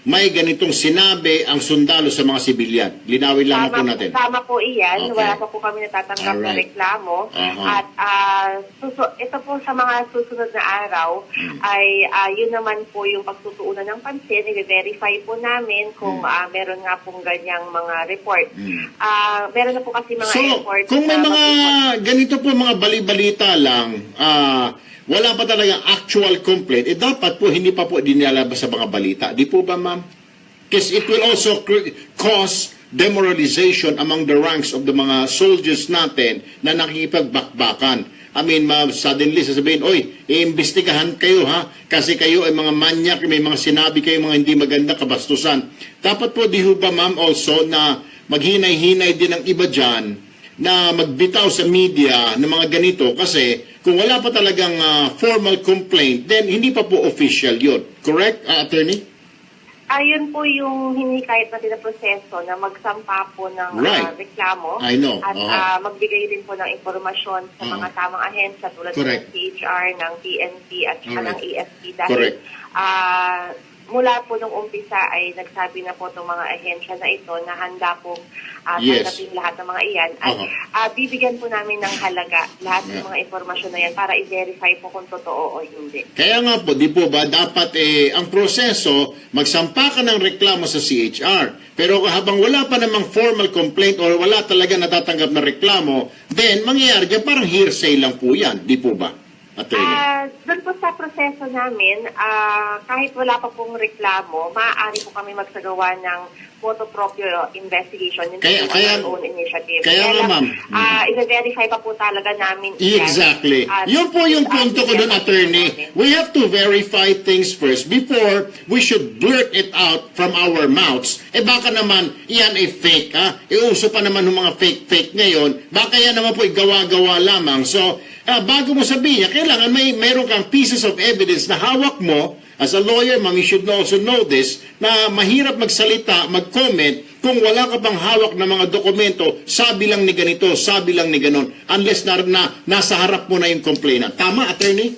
may ganitong sinabi ang sundalo sa mga sibilyan. Linawin lang po natin. Tama po iyan. Wala pa po kami natatanggap na reklamo. At ito po sa mga susunod na araw ay yun naman po yung pagtutuunan ng pansin. I-verify po namin kung meron nga pong ganyang mga report. Meron na po kasi mga report. Kung may mga ganito po mga bali-balita lang, wala pa talagang actual complaint, dapat po hindi pa po dinalabas sa mga balita. Di po ba, ma'am? Because it will also cause demoralization among the ranks of the mga soldiers natin na nakikipagbakbakan. I mean, suddenly sasabihin, oy, iimbestigahan kayo ha, kasi kayo ay mga manyak, may mga sinabi kayo mga hindi maganda kabastusan. Dapat po, di ba, ma'am, also na maghinay-hinay din ang iba dyan na magbitaw sa media ng mga ganito kasi kung wala pa talagang formal complaint, then hindi pa po official yun. Correct, attorney? Ayun po yung hinikayat natin na proseso na magsampa po ng reklamo at magbigay din po ng informasyon sa mga tamang ahensya tulad ng CHR, ng PNP at ng ESP dahil mula po nung umpisa ay nagsabi na po itong mga ahensya na ito na handa pong Yes. tanggapin lahat ng mga iyan. At bibigyan po namin ng halaga lahat ng mga informasyon na yan para i-verify po kung totoo o hindi. Kaya nga po, di po ba, dapat ang proseso, magsampa ka ng reklamo sa CHR. Pero habang wala pa namang formal complaint or wala talaga natatanggap na reklamo, then mangyayari dyan, parang hearsay lang po yan. Di po ba, attorney? Doon po sa proseso namin, kahit wala pa pong reklamo, maaari po kami magsagawa ng photo proprio investigation. Yun Kaya- po kaya- our own initiative. kaya nga, ma'am. I-verify pa po talaga namin yan. Exactly. Yun po yung punto ko doon, attorney. We have to verify things first before we should blurt it out from our mouths. Baka naman, yan ay fake, ha? Iuso pa naman ng mga fake ngayon. Baka yan naman po gawa-gawa lamang. So, bago mo sabihin, kailangan mayroon kang pieces of evidence na hawak mo. As a lawyer, ma'am, you should also know this, na mahirap magsalita, mag-comment, kung wala ka pang hawak na mga dokumento, sabi lang ni ganito, sabi lang ni ganon, unless nasa harap mo na yung complainant. Tama, attorney?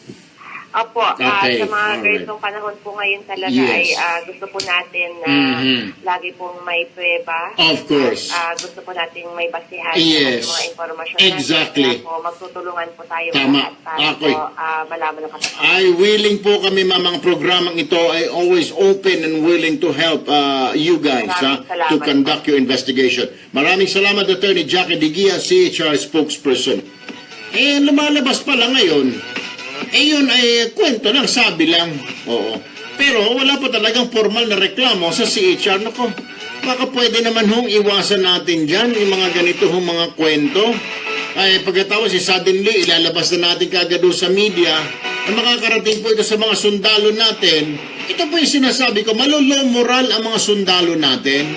Opo, Okay, sa mga alright. ganitong panahon po ngayon talaga Yes. ay gusto po natin na lagi pong may prueba. Of course. Gusto po natin may basihan Yes. sa mga informasyon Exactly. natin. Kaya po, magtutulungan po tayo Tama. lahat para Okay. po malaman ang katotohanan. Ay, willing po kami, ma'am, ang programang ito ay always open and willing to help you guys Maraming salamat to conduct your investigation. Maraming salamat, Attorney Jackie Digia, CHR spokesperson. Lumalabas pa lang ngayon. Yun ay kwento lang, sabi lang. Oo. Pero wala pa talagang formal na reklamo sa CHR. Nako, baka pwede naman hong iwasan natin dyan yung mga ganito hong mga kwento. Ay pagkatapos suddenly ilalabas na natin kagad doon sa media na makakarating po ito sa mga sundalo natin. Ito po yung sinasabi ko, malolow moral ang mga sundalo natin.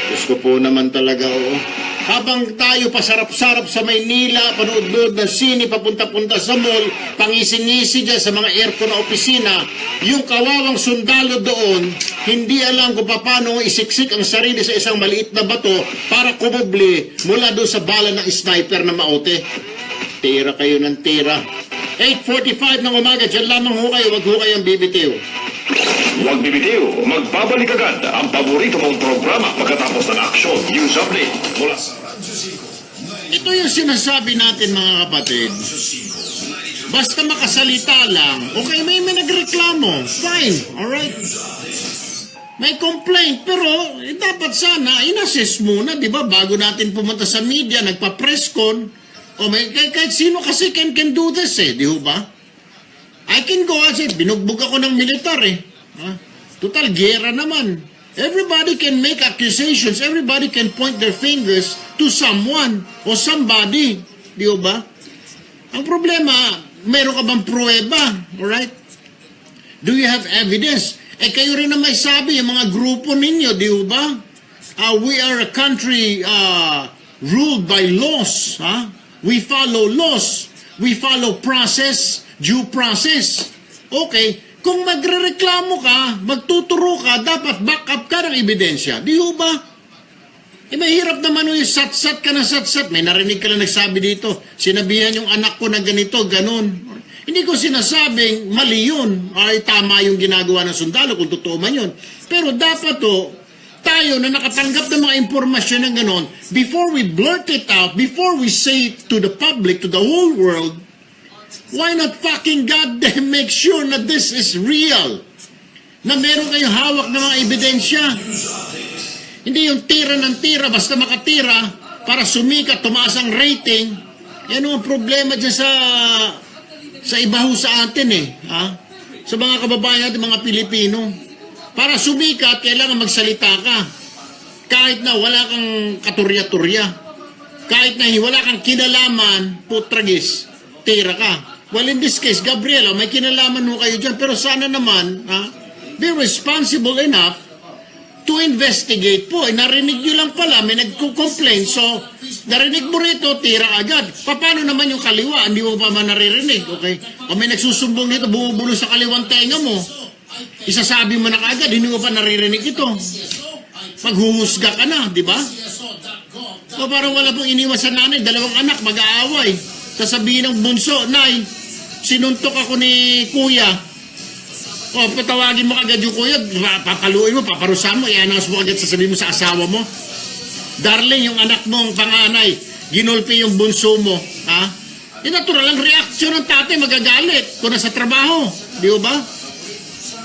Diyos ko po naman talaga, oo. Habang tayo pasarap-sarap sa Maynila, panood-nood ng sine, papunta-punta sa mall, pangisi-ngisi dyan sa mga aircon na opisina, yung kawawang sundalo doon, hindi alam kung paano isiksik ang sarili sa isang maliit na bato para kumubli mula doon sa bala ng sniper na maote. Tira kayo ng tira. 8:45 ng umaga, dyan lamang ho kayo, wag ho kayong bibitiw. Huwag bibitiw, magbabalik agad ang paborito mong programa pagkatapos ng aksyon, news update mula sa Radyo 5. Ito yung sinasabi natin, mga kapatid. Basta makasalita lang, okay, may nagreklamo, fine, alright. May complaint, pero dapat sana inassess muna, di ba? Bago natin pumunta sa media, nagpa-press con, kahit sino kasi can do this di ba? I can go as binugbog ako ng militar Total, gera naman. Everybody can make accusations. Everybody can point their fingers to someone or somebody. Di ba? Ang problema, meron ka bang pruweba? Alright? Do you have evidence? Kayo rin na may sabi, yung mga grupo ninyo, di ba? We are a country ruled by laws. We follow laws. We follow process, due process. Okay, kung magrereklamo ka, magtuturo ka, dapat back up ka ng ebidensya. Di ba? Mahirap naman yung sat-sat ka na sat-sat. May narinig ka lang nagsabi dito, sinabihan yung anak ko na ganito, ganun. Hindi ko sinasabing mali yun. Ay, tama yung ginagawa ng sundalo kung totoo man yun. Pero dapat tayo na nakatanggap ng mga impormasyon ng ganon, before we blurt it out, before we say it to the public, to the whole world, why not fucking goddamn make sure na this is real? Na meron kayong hawak ng mga ebidensya. Hindi yung tira ng tira, basta makatira, para sumikat, tumaas ang rating. Yan ang problema dyan sa iba ho sa atin sa mga kababayan natin, mga Pilipino. Para sumikat, kailangan magsalita ka. Kahit na wala kang katurya-turya. Kahit na wala kang kinalaman, putragis, tira ka. Well, in this case, Gabriela, may kinalaman mo kayo dyan. Pero sana naman, be responsible enough to investigate po. Narinig nyo lang pala, may nagko-complain. So, narinig mo rito, tira agad. Paano naman yung kaliwa? Hindi mo pa man naririnig, okay? O may nagsusumbong dito, bumubulo sa kaliwang tenga mo. Isasabi mo na kaagad, hindi mo pa naririnig ito. Maghuhusga ka na, di ba? O parang wala pong iniwan sa nanay, dalawang anak, mag-aaway. Sasabihin ng bunso, Nay, sinuntok ako ni Kuya. O, patawagin mo agad yung kuya, papaluin mo, paparusahan mo, i-announce mo agad, sasabihin mo sa asawa mo. Darling, yung anak mong panganay, ginulpi yung bunso mo, ha? Yung natural ang reaksyon ng tatay, magagalit kung nasa trabaho. Di ba?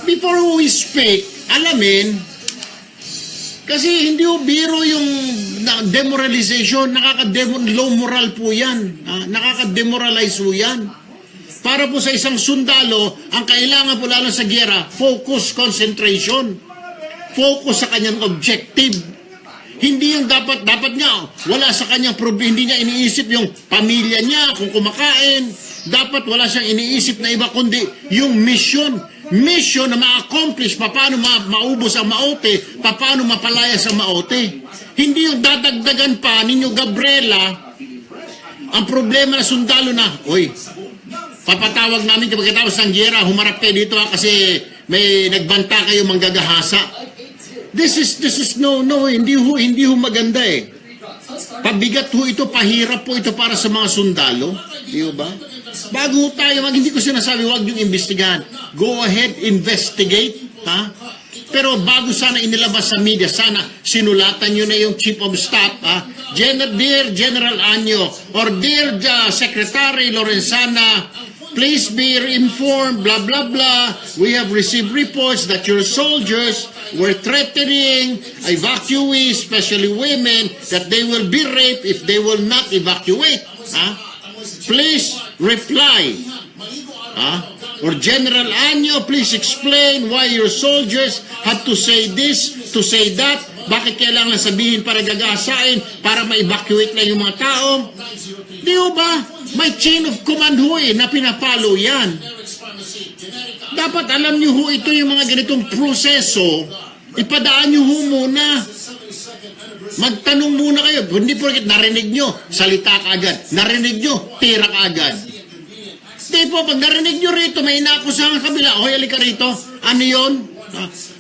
Before we speak, alamin, kasi hindi ho biro yung demoralization, low moral po yan. Nakaka-demoralize po yan. Para po sa isang sundalo, ang kailangan po lalo sa giyera, focus, concentration. Focus sa kanyang objective. Hindi yung dapat nga, wala sa kanyang problema, hindi niya iniisip yung pamilya niya, kung kumakain. Dapat wala siyang iniisip na iba, kundi yung mission na ma-accomplish, paano maubos ang maote, paano mapalaya sa maote. Hindi yung dadagdagan pa ninyo, Gabriela, ang problema na sundalo na, oy, papatawag namin kapag katapos ng giyera, humarap kayo dito kasi may nagbanta kayo manggagahasa. This is no, hindi ho maganda eh. Pabigat ho ito, pahirap po ito para sa mga sundalo. Di ba? Bago tayo, hindi ko sinasabi, huwag yung imbestigahan. Go ahead, investigate. Ha? Pero bago sana inilabas sa media, sana sinulatan nyo na yung Chief of Staff, ha? Dear General Anyo, or Dear Secretary Lorenzana, please be informed, blah, blah, blah. We have received reports that your soldiers were threatening evacuees, especially women, that they will be raped if they will not evacuate. Please reply. Or General Anyo, please explain why your soldiers had to say this, to say that. Bakit kailangan sabihin para gagasain, para ma-evacuate lang yung mga tao? Di ba? May chain of command ho na pinapollow yan. Dapat alam nyo ho ito yung mga ganitong proseso, ipadaan nyo ho muna. Magtanong muna kayo. Hindi porket narinig nyo, salita ka agad. Narinig nyo, tira ka agad. Di po, pag narinig nyo rito, may inakusahan kabila. Oy, alika rito. Ano yun?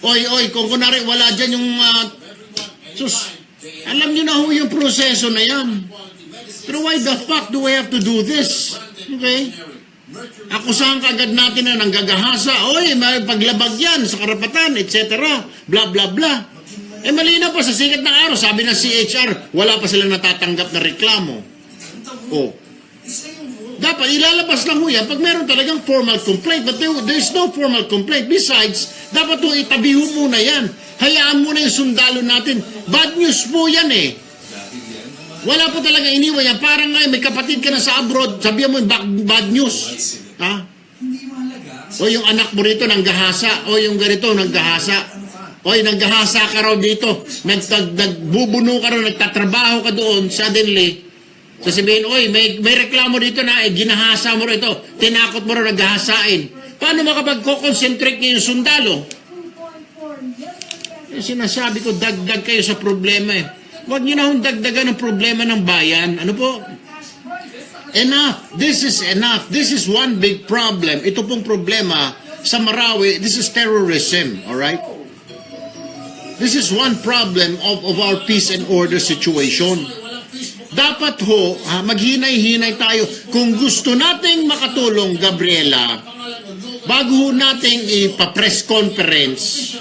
Oy, kung kunwari wala dyan yung... alam nyo na ho yung proseso na yan. Pero why the fuck do we have to do this? Okay? Akusahan ka agad natin na nanggagahasa. Oy, may paglabag yan sa karapatan, etc. Blah, blah, blah. Malinaw pa sa sikat ng araw. Sabi ng CHR, wala pa silang natatanggap na reklamo. Dapat ilalabas lang ho yan pag meron talagang formal complaint. But there's no formal complaint. Besides, dapat ho itabi ho muna yan. Hayaan muna yung sundalo natin. Bad news po yan eh. Wala po talaga iniwan yan. Parang ngayon, may kapatid ka na sa abroad, sabihan mo yung bad news. Ha? O yung anak mo rito nanggahasa. O yung ganito nanggahasa. O yung nanggahasa ka raw dito. Nagbubuno ka raw, nagtatrabaho ka doon, suddenly. Sasabihin, oy, may reklamo dito na ginahasa mo rito. Tinakot mo raw naggahasain. Paano makapag-concentrate niyo yung sundalo? Sinasabi ko, dagdag kayo sa problema eh. Huwag niyo na hong dagdagan ng problema ng bayan. Ano po? Enough. This is enough. This is one big problem. Ito pong problema sa Marawi, this is terrorism. Alright? This is one problem of our peace and order situation. Dapat ho, maghinay-hinay tayo. Kung gusto nating makatulong, Gabriela, bago nating ipa-press conference,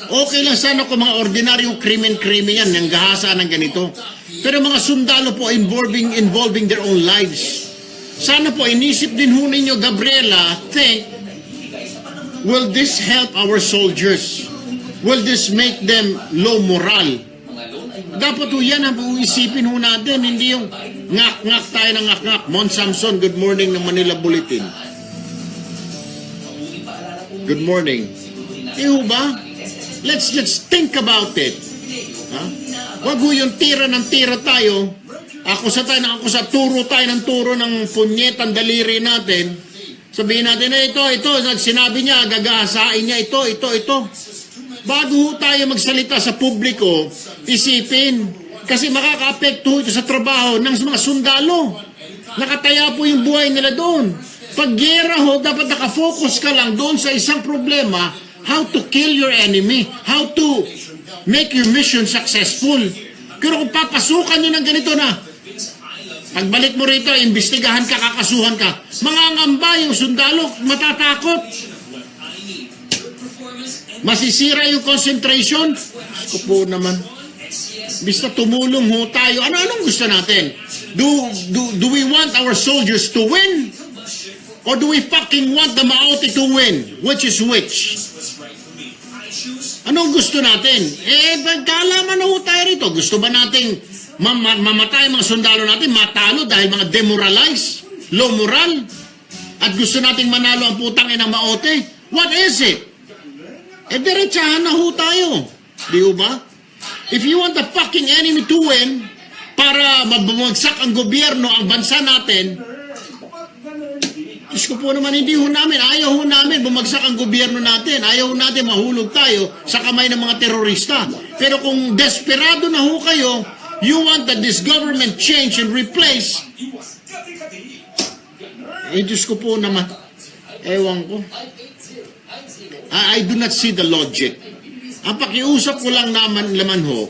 okay lang sana kung mga ordinaryong krimen yan, ng gahasa ng ganito. Pero mga sundalo po involving their own lives. Sana po inisip din ho ninyo, Gabriela, think, will this help our soldiers? Will this make them low moral? Dapat ho yan ang isipin ho natin, hindi yung ngak-ngak tayo ng ngak-ngak. Mon Samson, good morning ng Manila Bulletin. Good morning. Ho ba? Let's just think about it. Wag ho yung tira ng tira tayo. Akusa tayo ng akusa. Turo tayo ng turo ng punyetang daliri natin. Sabihin natin na ito. Sinabi niya, gagahasain niya ito. Bago ho tayo magsalita sa publiko, isipin. Kasi makaka-apekto ito sa trabaho ng mga sundalo. Nakataya po yung buhay nila doon. Pag gera ho, dapat nakafocus ka lang doon sa isang problema. How to kill your enemy. How to make your mission successful. Pero kung papasukan nyo ng ganito na, pagbalik mo rito, imbestigahan ka, kakasuhan ka, mangangamba yung sundalo, matatakot. Masisira yung concentration. Ko po naman. Basta tumulong ho tayo. Anong gusto natin? Do we want our soldiers to win? Or do we fucking want the Maote to win? Which is which? Anong gusto natin? Pagkalaman ho tayo rito. Gusto ba nating mamatay mga sundalo natin, matalo dahil mga demoralized, low moral? At gusto nating manalo ang putang inang Maote? What is it? Diretsahan na ho tayo. Di ho ba? If you want the fucking enemy to win, para mabumagsak ang gobyerno, ang bansa natin, Diyos ko po naman, hindi ho namin, ayaw ho namin bumagsak ang gobyerno natin, ayaw ho natin mahulog tayo sa kamay ng mga terorista. Pero kung desperado na ho kayo, you want that this government change and replace, Diyos ko po naman, ewan ko. I do not see the logic. Ang pakiusap ko lang naman ho,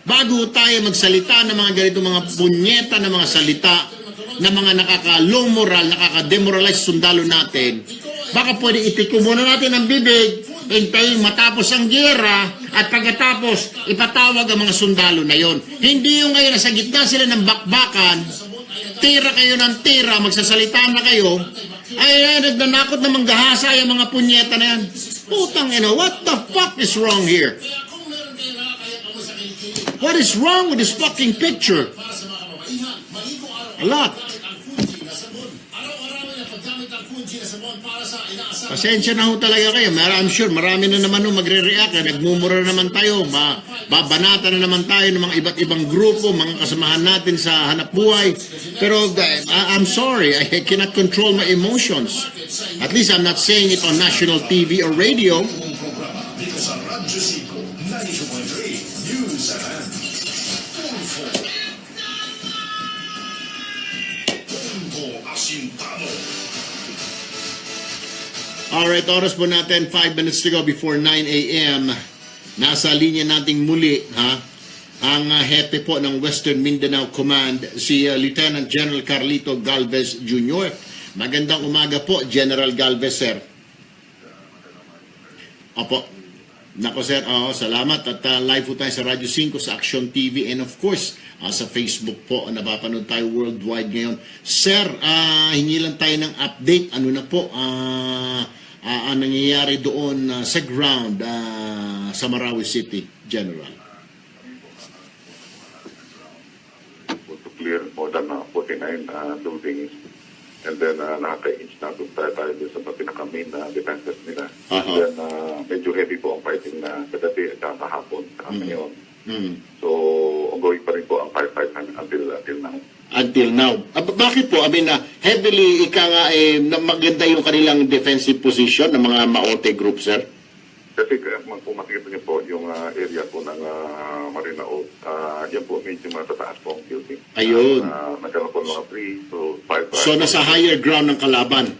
bago tayo magsalita ng mga ganito, mga punyeta na mga salita, na mga nakaka-low moral, nakaka-demoralize sundalo natin, baka pwede itiko muna natin ang bibig, hintayin matapos ang giyera, at pagkatapos, ipatawag ang mga sundalo na yon. Hindi yung ngayon, nasa gitna sila ng bakbakan, tira kayo ng tira, magsasalita na kayo, ay nagnanakot na manggahasa yung mga punyeta na yan. Putang ina, what the fuck is wrong here? What is wrong with this fucking picture? A lot. Pasensya na ho talaga kayo. I'm sure marami na naman magre-react. Nagmumura naman tayo. Babanata na naman tayo ng mga iba't ibang grupo, mga kasamahan natin sa hanap buhay. Pero I'm sorry, I cannot control my emotions. At least I'm not saying it on national TV or radio. Dito sa Radyo 5, 92.3, News and Punto Asintado. Alright, oras po natin, 5 minutes to go before 9 a.m. Nasa linya nating muli, ang hepe po ng Western Mindanao Command, si Lieutenant General Carlito Galvez Jr. Magandang umaga po, General Galvez, sir. Opo. Nako, sir, salamat. At live po tayo sa Radyo 5, sa Action TV, and of course, sa Facebook po. Napapanood tayo worldwide ngayon. Sir, hingi lang tayo ng update. Ano na po ang nangyayari doon sa ground sa Marawi City, General? To clear more than 49 buildings. And then, nakaka-inch na doon tayo sa pinaka-main defenses nila. And then, medyo heavy po ang fighting na kagabi at kahapon sa ngayon. So, ongoing pa rin po ang firefight until now. Until now. Bakit po? I mean, heavily, maganda yung kanilang defensive position ng mga Maote group, sir? Kasi kung makikita niyo po yung area po ng Marinao, yan po medyo matataas po ang building. Ayun. Nagkaroon po mga 3 to 5. So, nasa higher ground ng kalaban?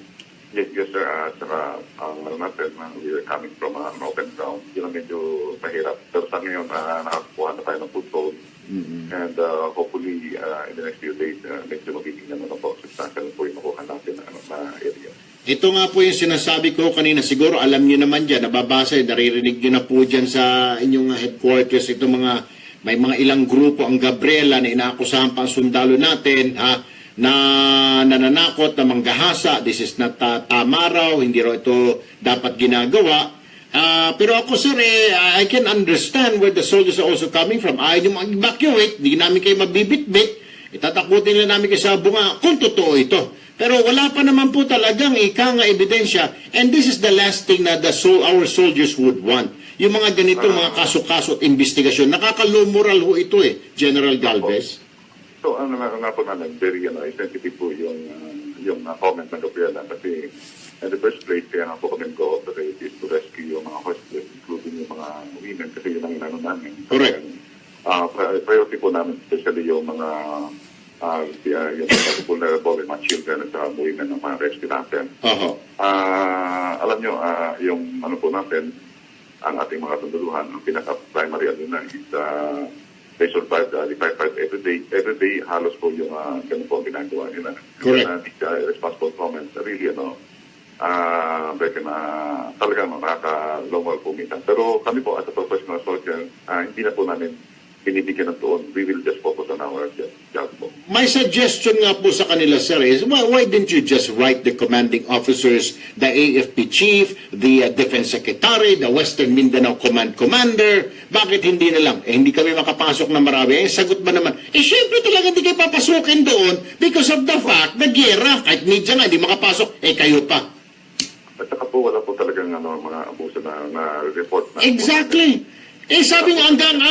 Yes, sir. Saka ang natin, we are coming from an open ground. Yun ang medyo mahirap. Pero sa ngayon, nakakuha na tayo ng foothold. And hopefully, in the next few days, medyo magiging naman po substantial po yung makuha natin na area. Ito nga po yung sinasabi ko kanina, siguro alam niyo naman dyan, nababasa, naririnig niyo na po dyan sa inyong headquarters, ito may mga ilang grupo, ang Gabriela, na inaakusahan pang sundalo natin, na nananakot, na manggahasa, this is not tama raw, hindi raw ito dapat ginagawa. Pero ako, sir, I can understand where the soldiers are also coming from. Ayaw nyo mag-evacuate, hindi namin kayo mabibitbit, itatakutin lang namin kayo sa bunga, kung totoo ito. Pero wala pa naman po talagang ika nga ebidensya. And this is the last thing na our soldiers would want. Yung mga ganito, mga kaso-kaso at investigasyon. Nakaka-low moral ho ito General Galvez. So, ano nga po namin, very sensitive po yung comment ng Gabriela. Kasi, in the first place, kaya nga po kami go-operate is to rescue yung mga hostages, including yung mga women. Kasi yun ang inano namin. Correct. Priority po namin, especially yung mga yung vulnerable, yung mga children at women ng mga rescue natin. Alam nyo, yung ano po natin, ang ating mga sunduluhan, ang pinaka-primary na is they survive the firefight every day. Every day, halos po yung ganun po ang ginagawa nila. Correct. These responsible comments, really, Beckham, talagang nakaka-lomal po minsan. Pero kami po as a professional soldier, hindi na po namin binibigyan ng tuon. We will just focus on our job po. My suggestion nga po sa kanila, sir, is why didn't you just write the commanding officers, the AFP chief, the defense secretary, the Western Mindanao Command Commander? Bakit hindi na lang? Hindi kami makapasok na marami. Sagot ba naman? Syempre talaga hindi kayo papasukin doon because of the fact na gera. Kahit media nga, hindi makapasok. Kayo pa. At saka po, wala po talagang mga abuso na report na. Exactly. Sabi nga hanggang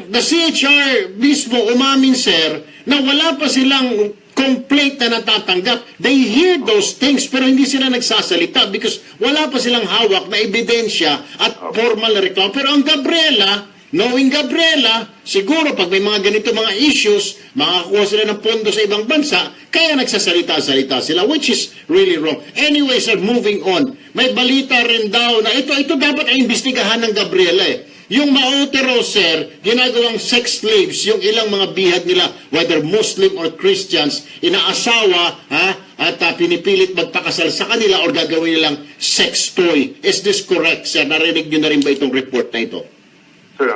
the CHR mismo umamin, sir, na wala pa silang complaint na natatanggap. They hear those things pero hindi sila nagsasalita because wala pa silang hawak na ebidensya at formal na reklamo. Pero ang Gabriela, knowing Gabriela, siguro pag may mga ganito mga issues, makakuha sila ng pondo sa ibang bansa, kaya nagsasalita-salita sila, which is really wrong. Anyway, sir, moving on. May balita rin daw na ito dapat ay imbestigahan ng Gabriela Yung Maotero, sir, ginagawang sex slaves, yung ilang mga bihag nila, whether Muslim or Christians, inaasawa, at pinipilit magpakasal sa kanila or gagawin nilang sex toy. Is this correct, sir? Narinig niyo na rin ba itong report na ito? Sir,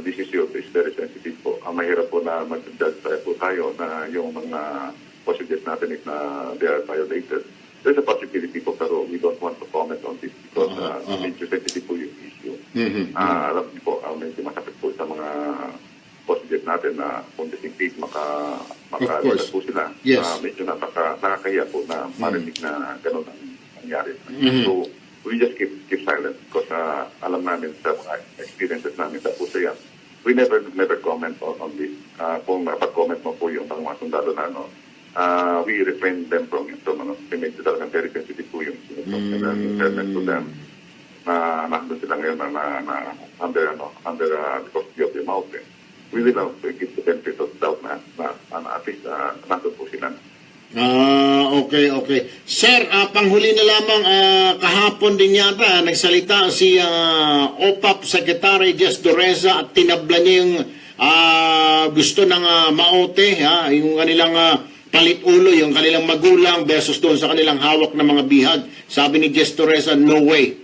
this issue is very sensitive po. Mahirap po na mag-judge po tayo na yung mga procedures natin if na they are violated. There's a possibility po pero we don't want to comment on this because medyo sensitive po yung issue. Alam niyo po, medyo masakit po sa mga procedures natin na kung distinct maka-lipat po sila. Yes. Medyo nakakaya po na marinig na gano'n ang nangyari. So, we just keep silent because alam namin sa mga experiences namin sa Pusayan. We never comment on this. Kung napag-comment mo po yung mga sundalo na we refrain them from medyo talagang very sensitive po yung internet to them na nandun sila ngayon na under the custody of the mountain. We will give the benefit of doubt na at least nandun po sila. Okay. Sir, panghuli na lamang, kahapon din yata, nagsalita si OPAP Secretary Jess Doreza at tinabla niya yung gusto ng Maote, yung kanilang palit ulo, yung kanilang magulang versus doon sa kanilang hawak na mga bihag. Sabi ni Jess Doreza, no way,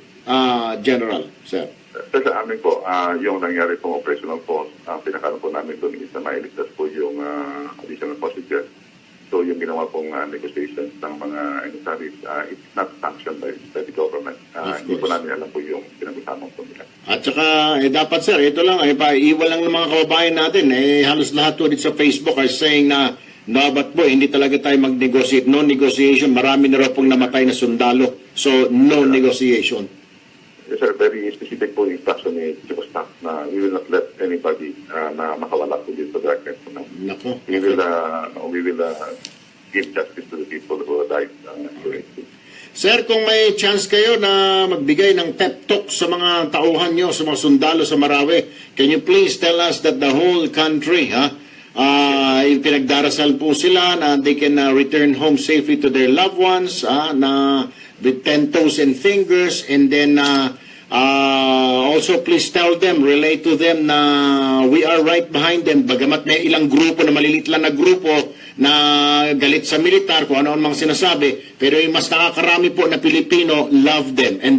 General, sir. Sa amin po, yung nangyari pong operational force, pinakaroon po namin doon is na mailigtas po yung additional procedure. So yung ginawa pong negotiations ng mga emissaries, it's not sanctioned by the government. Hindi po namin alam po yung pinag-usapan po nila. At saka, dapat sir, ito lang, iwan lang ng mga kababayan natin, halos lahat ulit sa Facebook are saying na dapat po, hindi talaga tayo mag-negotiate. No negotiation. Marami na raw pong namatay na sundalo. So, no negotiation. Yes, sir. Very specific po yung instruction ni Chief of Staff na we will not let anybody na makawala po dito sa darkness. Nako. We will give justice to the people who died. Sir, kung may chance kayo na magbigay ng pep talk sa mga tauhan nyo, sa mga sundalo sa Marawi, can you please tell us that the whole country, yung pinagdarasal po sila na they can return home safely to their loved ones, na with 10 toes and fingers, and then also please tell them, relate to them na we are right behind them. Bagamat may ilang grupo na malilit lang na grupo na galit sa militar, kung ano mga sinasabi, pero yung mas nakakarami po na Pilipino love them and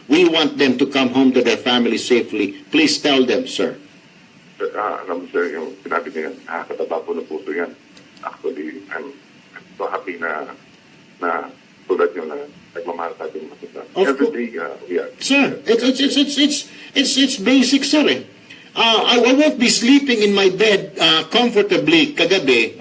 we want them to come home to their family safely. Please tell them, sir. Alam mo sir, yung sinabi niya, kataba po ng puso yan. Actually, I'm so happy na tulad nyo na nagmamahal sa ating mga every day, we are. Sir, it's basic, sir. I won't be sleeping in my bed comfortably kagabi.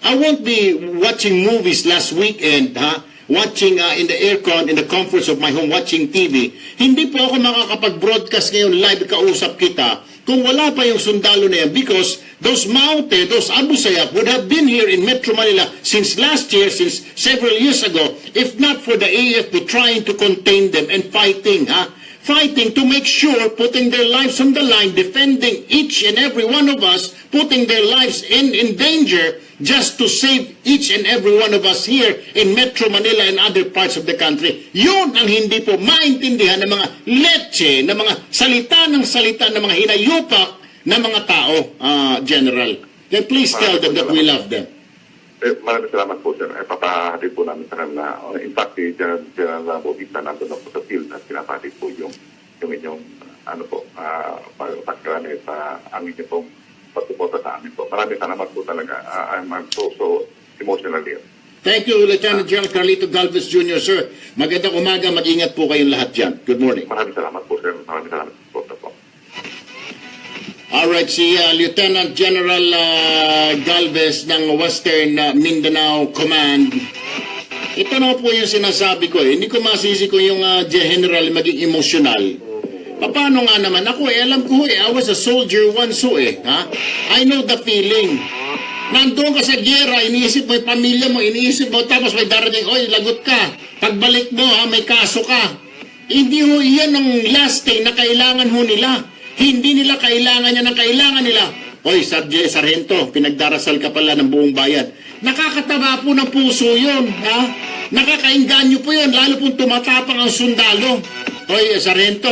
I won't be watching movies last weekend, watching in the aircon, in the comforts of my home, watching TV. Hindi po ako makakapag-broadcast ngayon live, kausap kita, kung wala pa yung sundalo na yan, because those Maute, those Abu Sayyaf would have been here in Metro Manila since last year, since several years ago, if not for the AFP trying to contain them and fighting to make sure, putting their lives on the line, defending each and every one of us, putting their lives in danger just to save each and every one of us here in Metro Manila and other parts of the country. Yun ang hindi po maintindihan ng mga leche, ng mga salita ng mga hinayupak ng mga tao, General. Then please tell them that we love them. Maraming salamat po, sir. Papahati pinapatid po namin sa kanila. In fact, si General Bautista nandun na po sa field at pinapatid po yung inyong pagkalan sa ang inyong pong pagsuporta sa amin po. Maraming salamat po talaga. I'm so emotional here. Thank you, Lieutenant General Carlito Galvez Jr., sir. Magandang umaga, mag-ingat po kayong lahat dyan. Good morning. Maraming salamat po, sir. Maraming salamat po. Alright, si Lieutenant General Galvez ng Western Mindanao Command. Ito na po yung sinasabi ko Hindi ko masisi ko yung general maging emosyonal. Paano nga naman? Ako alam ko I was a soldier once ha? I know the feeling. Nandun ka sa giyera, iniisip mo yung pamilya mo, iniisip mo, tapos may darating, lagot ka. Pagbalik mo may kaso ka. Hindi yan ang last thing na kailangan nila. Hindi nila kailangan yan ang kailangan nila. Sargento, pinagdarasal ka pala ng buong bayan. Nakakataba po ng puso yun, ha? Nakakainganyo po yun, lalo pong tumatapang ang sundalo. Sargento,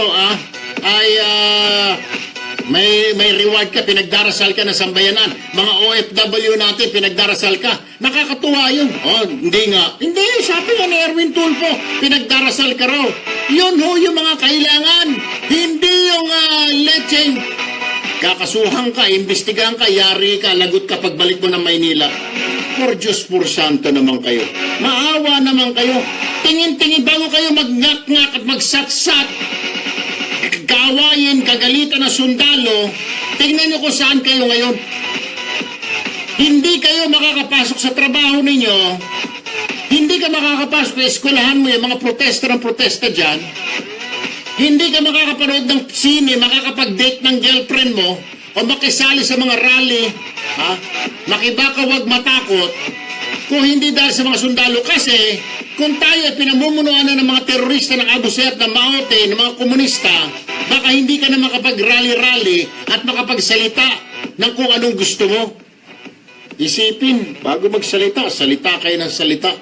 may reward ka, pinagdarasal ka ng sambayanan. Mga OFW natin, pinagdarasal ka. Nakakatuwa yun. Hindi nga. Hindi, sabi nga ni Erwin Tulfo, pinagdarasal ka raw. Yun yung mga kailangan. Hindi yung lecheng. Kakasuhan ka, imbestigahan ka, yari ka, lagot ka pagbalik mo ng Maynila. Por Diyos, por Santo naman kayo. Maawa naman kayo. Tingin-tingin bago kayo mag-ngak-ngak at magsat-sat. Kawayin, kagalitan na sundalo, tingnan nyo kung saan kayo ngayon. Hindi kayo makakapasok sa trabaho ninyo, hindi ka makakapasok sa eskwelahan mo yung mga protesta dyan, hindi ka makakapanood ng sine, makakapag-date ng girlfriend mo, o makisali sa mga rally, makibaka wag matakot, kung hindi dahil sa mga sundalo. Kasi, kung tayo ay pinamumunuan na ng mga terorista ng Abu Sayyaf, ng Maote, ng mga komunista, baka hindi ka na makapag-rally-rally at makapagsalita ng kung anong gusto mo. Isipin, bago magsalita, salita kayo ng salita.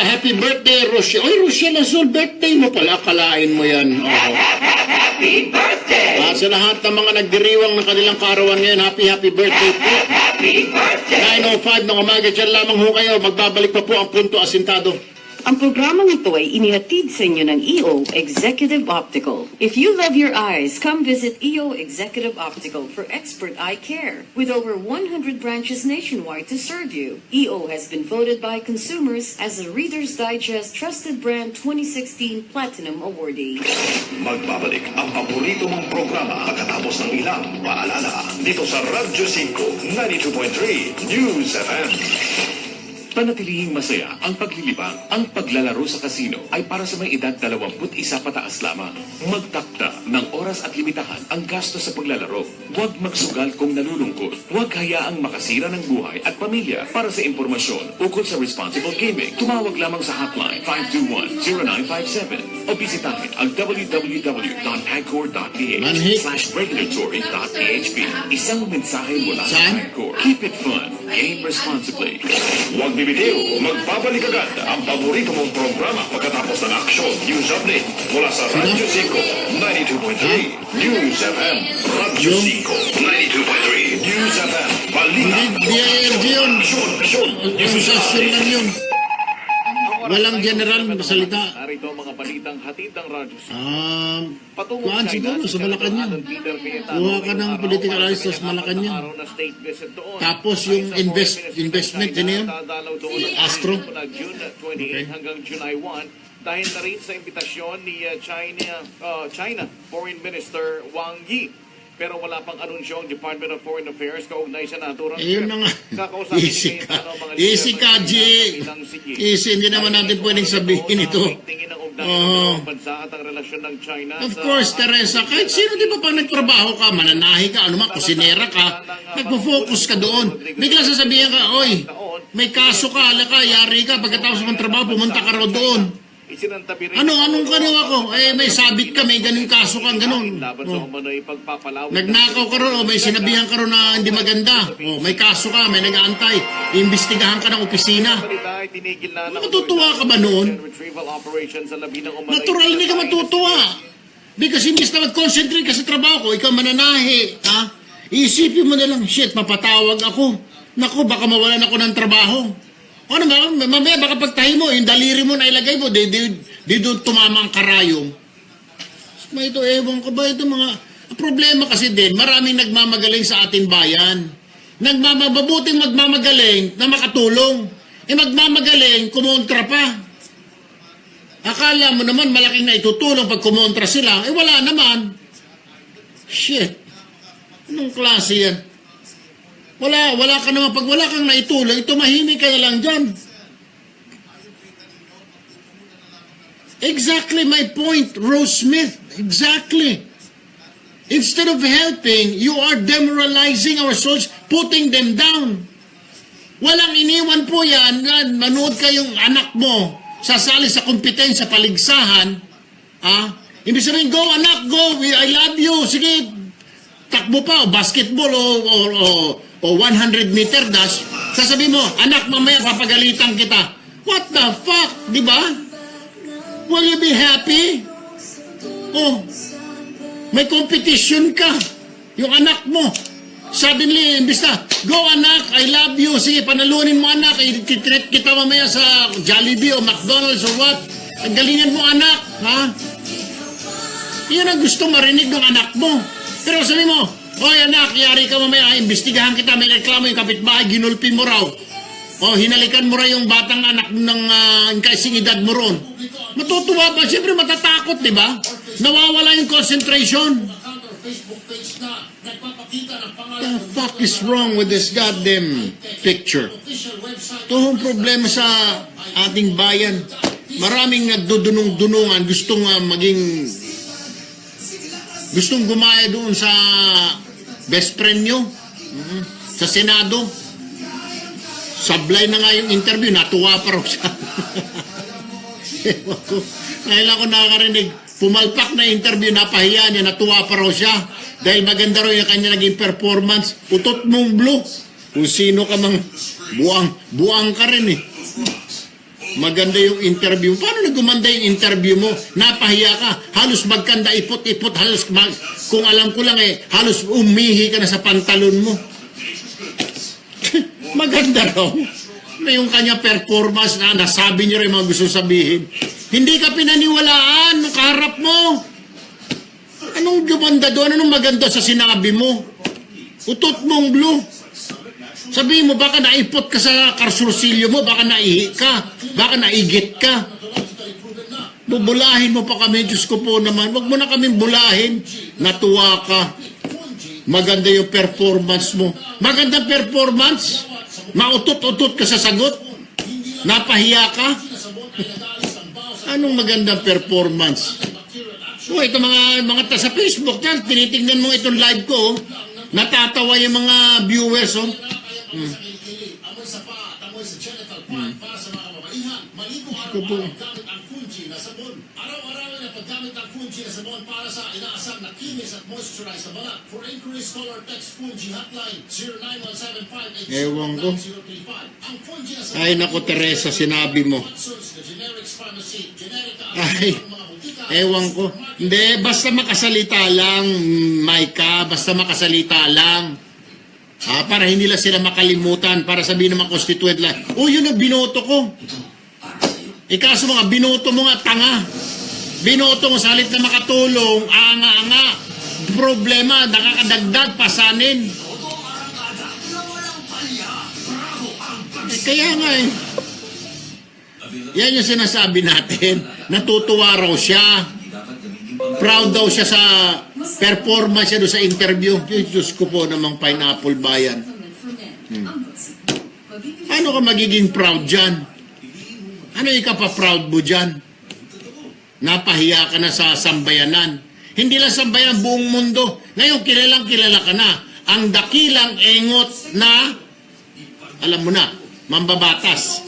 Happy birthday, Rochelle. Rochelle Azul, birthday mo pala. Akalain mo yan. Happy birthday! Sa lahat ng mga nagdiriwang ng kanilang kaarawan ngayon, happy birthday po. Happy birthday! 9:05 ng umaga, dyan lamang ho kayo. Magbabalik pa po ang Punto Asintado. Ang programang ito ay inihatid sa inyo ng EO Executive Optical. If you love your eyes, come visit EO Executive Optical for expert eye care. With over 100 branches nationwide to serve you, EO has been voted by consumers as a Reader's Digest Trusted Brand 2016 Platinum Awardee. Magbabalik ang paborito mong programa pagkatapos ng ilang paalala dito sa Radyo 5 92.3 News FM. Panatilihing masaya ang paglilibang, ang paglalaro sa kasino ay para sa may edad 21 pataas lamang. Magtakda ng oras at limitahan ang gasto sa paglalaro. Huwag magsugal kung nalulungkot. Huwag hayaang makasira ng buhay at pamilya. Para sa impormasyon ukol sa responsible gaming, tumawag lamang sa hotline 521-0957 o bisitahin ang www.agcor.ph/regulatory.php. Isang mensahe mula sa Agcor. Keep it fun. Game responsibly. Huwag bibitiw, magbabalik agad ang paborito mong programa pagkatapos ng aksyon News Update mula sa Radyo 5 92.3 News FM. Radyo 5 92.3 News FM. Balita. DILG yun. Asosasyon lang yun. Walang general masalita. Narito ang mga balitang hatid ng Radyo 5. Kuhaan siguro sa Malacanang. Kuha ka ng political analysis sa Malacanang. Tapos yung investment, yun yun? Astro. June 28 hanggang July 1, dahil na rin sa imbitasyon ni China Foreign Minister Wang Yi. Pero wala pang anunsyo ang Department of Foreign Affairs kaugnay sa naturang yun na nga. Easy ka, G. Easy, hindi naman natin pwedeng sabihin ito. Of course, Teresa, kahit sino di ba pang nagtrabaho ka, mananahi ka, kusinera ka, nagpo-focus ka doon. Bigla sasabihin ka, oy, may kaso ka, alaka, yari ka, pagkatapos ng trabaho, pumunta ka raw doon. Anong kanong ako? May sabit ka, may ganun kaso kang ganun. Nagnakaw ka ron, may sinabihan ka ron na hindi maganda. May kaso ka, may nag-aantay. Imbestigahan ka ng opisina. Matutuwa ka ba noon? Natural, hindi ka matutuwa. Because imbis na mag-concentrate ka sa trabaho ko, ikaw mananahi. Iisipin mo na lang, shit, mapatawag ako. Naku, baka mawalan ako ng trabaho. Ano ba? Mamaya baka pagtahi mo, yung daliri mo na ilagay mo, di doon tumama ang karayom. May ito, ewan ko ba ito mga... Problema kasi din, maraming nagmamagaling sa ating bayan. Mabuting magmamagaling na makatulong. Magmamagaling, kumontra pa. Akala mo naman malaking na itutulong pag kumontra sila. Wala naman. Shit. Anong klase yan? Wala ka naman. Pag wala kang naitulong, tumahimik ka na lang dyan. Exactly my point, Rose Smith. Exactly. Instead of helping, you are demoralizing our souls, putting them down. Walang iniwan po yan. Manood kayong anak mo, sasali sa kompetensya, paligsahan. Ibig sabihin, go anak, go, I love you. Sige, takbo pa, o basketball, o 100 meter dash. Sasabihin mo, anak, mamaya papagalitan kita. What the fuck, di ba? Will you be happy? Oh, may competition ka. Yung anak mo. Suddenly, imbis na, go anak, I love you. Sige, panalunin mo anak. I-treat kita mamaya sa Jollibee o McDonald's or what. Ang galingan mo anak. Ha? Yan ang gusto marinig ng anak mo. Pero sabi mo, oy anak, yari ka mamaya. Imbestigahan kita. May reklamo yung kapitbahay. Ginulpi mo raw. O hinalikan mo raw yung batang anak ng kaising edad mo ron. Matutuwa pa. Siyempre matatakot, di ba? Nawawala yung concentration. The fuck is wrong with this goddamn picture? Ito ang problema sa ating bayan. Maraming nagdudunong-dunungan, gustong gumaya doon sa best friend nyo, sa Senado. Sablay na nga yung interview, natuwa pa raw siya. Ngayon ako nakakarinig, pumalpak na interview, napahiya niya, natuwa pa raw siya. Dahil maganda raw yung kanya naging performance. Utot mong blue. Kung sino ka mang buang ka rin eh. Maganda yung interview. Paano nagumanda yung interview mo? Napahiya ka. Halos magkanda ipot-ipot. Kung alam ko lang halos umihi ka na sa pantalon mo. Maganda raw. May yung kanya performance na nasabi niya rin mga gusto sabihin. Hindi ka pinaniwalaan nung kaharap mo. Anong gumanda doon? Anong maganda sa sinabi mo? Utot mong blue. Sabihin mo, baka naipot ka sa karsursilyo mo, baka naihi ka, baka naigit ka. Bubulahin mo pa kami, Diyos ko po naman. Huwag mo na kaming bulahin. Natuwa ka. Maganda yung performance mo. Magandang performance? Mautot-utot ka sa sagot? Napahiya ka? Anong magandang performance? Ito mga sa Facebook, tinitingnan mo itong live ko, natatawa yung mga viewers. Ko po. Araw-araw na paggamit ng Fungi na sabon para sa inaasam na kinis at moisturize na balat. For inquiries, call or text Fungi hotline 0917580935. Ewan ko. Ang Fungi na sabon Ay, naku, Teresa, sinabi mo. Ay, ewan ko. Hindi, basta makasalita lang, Maika, basta makasalita lang. Para hindi lang sila makalimutan, para sabihin naman constituent lang, yun ang binoto ko. Ikaso mga binoto mo nga, tanga. Binoto mo sa halit na makatulong, anga-anga. Problema, nakakadagdag, pasanin. Kaya nga yan yung sinasabi natin. Natutuwa raw siya. Proud daw siya sa performance niya doon sa interview. Diyos ko po namang Pineapple Bayan. Ano ka magiging proud dyan? Ano ikapaproud mo dyan? Napahiya ka na sa sambayanan. Hindi lang sambayanan, buong mundo. Ngayon, kilalang kilala ka na. Ang dakilang engot na, alam mo na, mambabatas.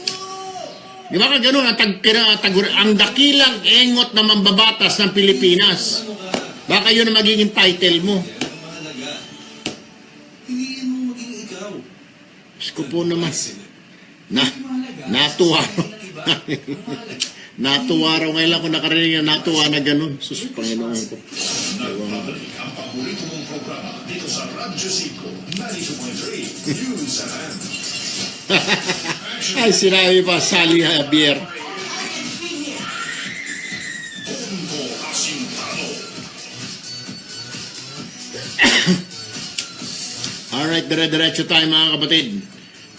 Di ba ka ganun? Ang dakilang engot na mambabatas ng Pilipinas. Baka yun ang magiging title mo. Diyos ko po naman. Natuwa. Natuwa raw ngayon lang ko nakarinig na natuwa na ganun. Sus, Panginoon ko. Ang paborito mong programa dito sa Radyo 5 92.3 News FM. Ay, sinabi pa, Sally Javier. Bongo Asintado. Alright, dire-diretso tayo mga kapatid.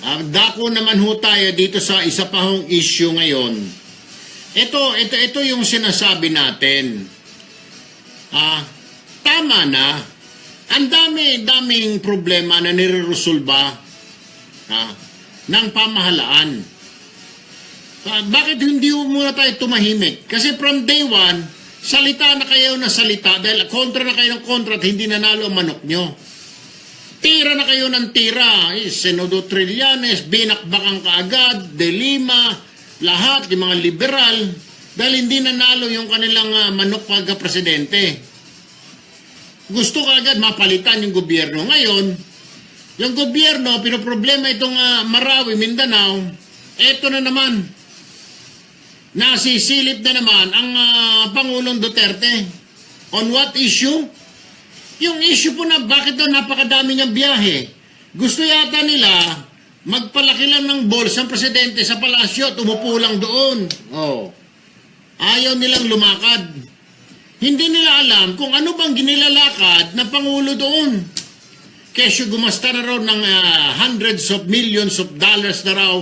Dako naman ho tayo dito sa isa pa hong issue ngayon. Ito yung sinasabi natin. Tama na. Ang daming problema na nireresolba ng pamahalaan. Bakit hindi muna tayo tumahimik? Kasi from day one, salita na kayo na salita dahil kontra na kayo ng kontra at hindi nanalo ang manok nyo. Tira na kayo ng tira. Senado Trillanes, binakbakang kaagad, De Lima, lahat, yung mga liberal, dahil hindi nanalo yung kanilang manok pagka-presidente. Gusto kaagad mapalitan yung gobyerno. Ngayon, yung gobyerno, pinoproblema itong Marawi, Mindanao, eto na naman. Nasisilip na naman ang Pangulong Duterte. On what issue? Yung issue po na bakit daw napakadami niyang biyahe. Gusto yata nila magpalaki lang ng balls ang presidente sa palasyo at umupo lang doon. Ayaw nilang lumakad. Hindi nila alam kung ano bang ginilalakad na Pangulo doon. Kesyo gumasta na raw ng hundreds of millions of dollars na raw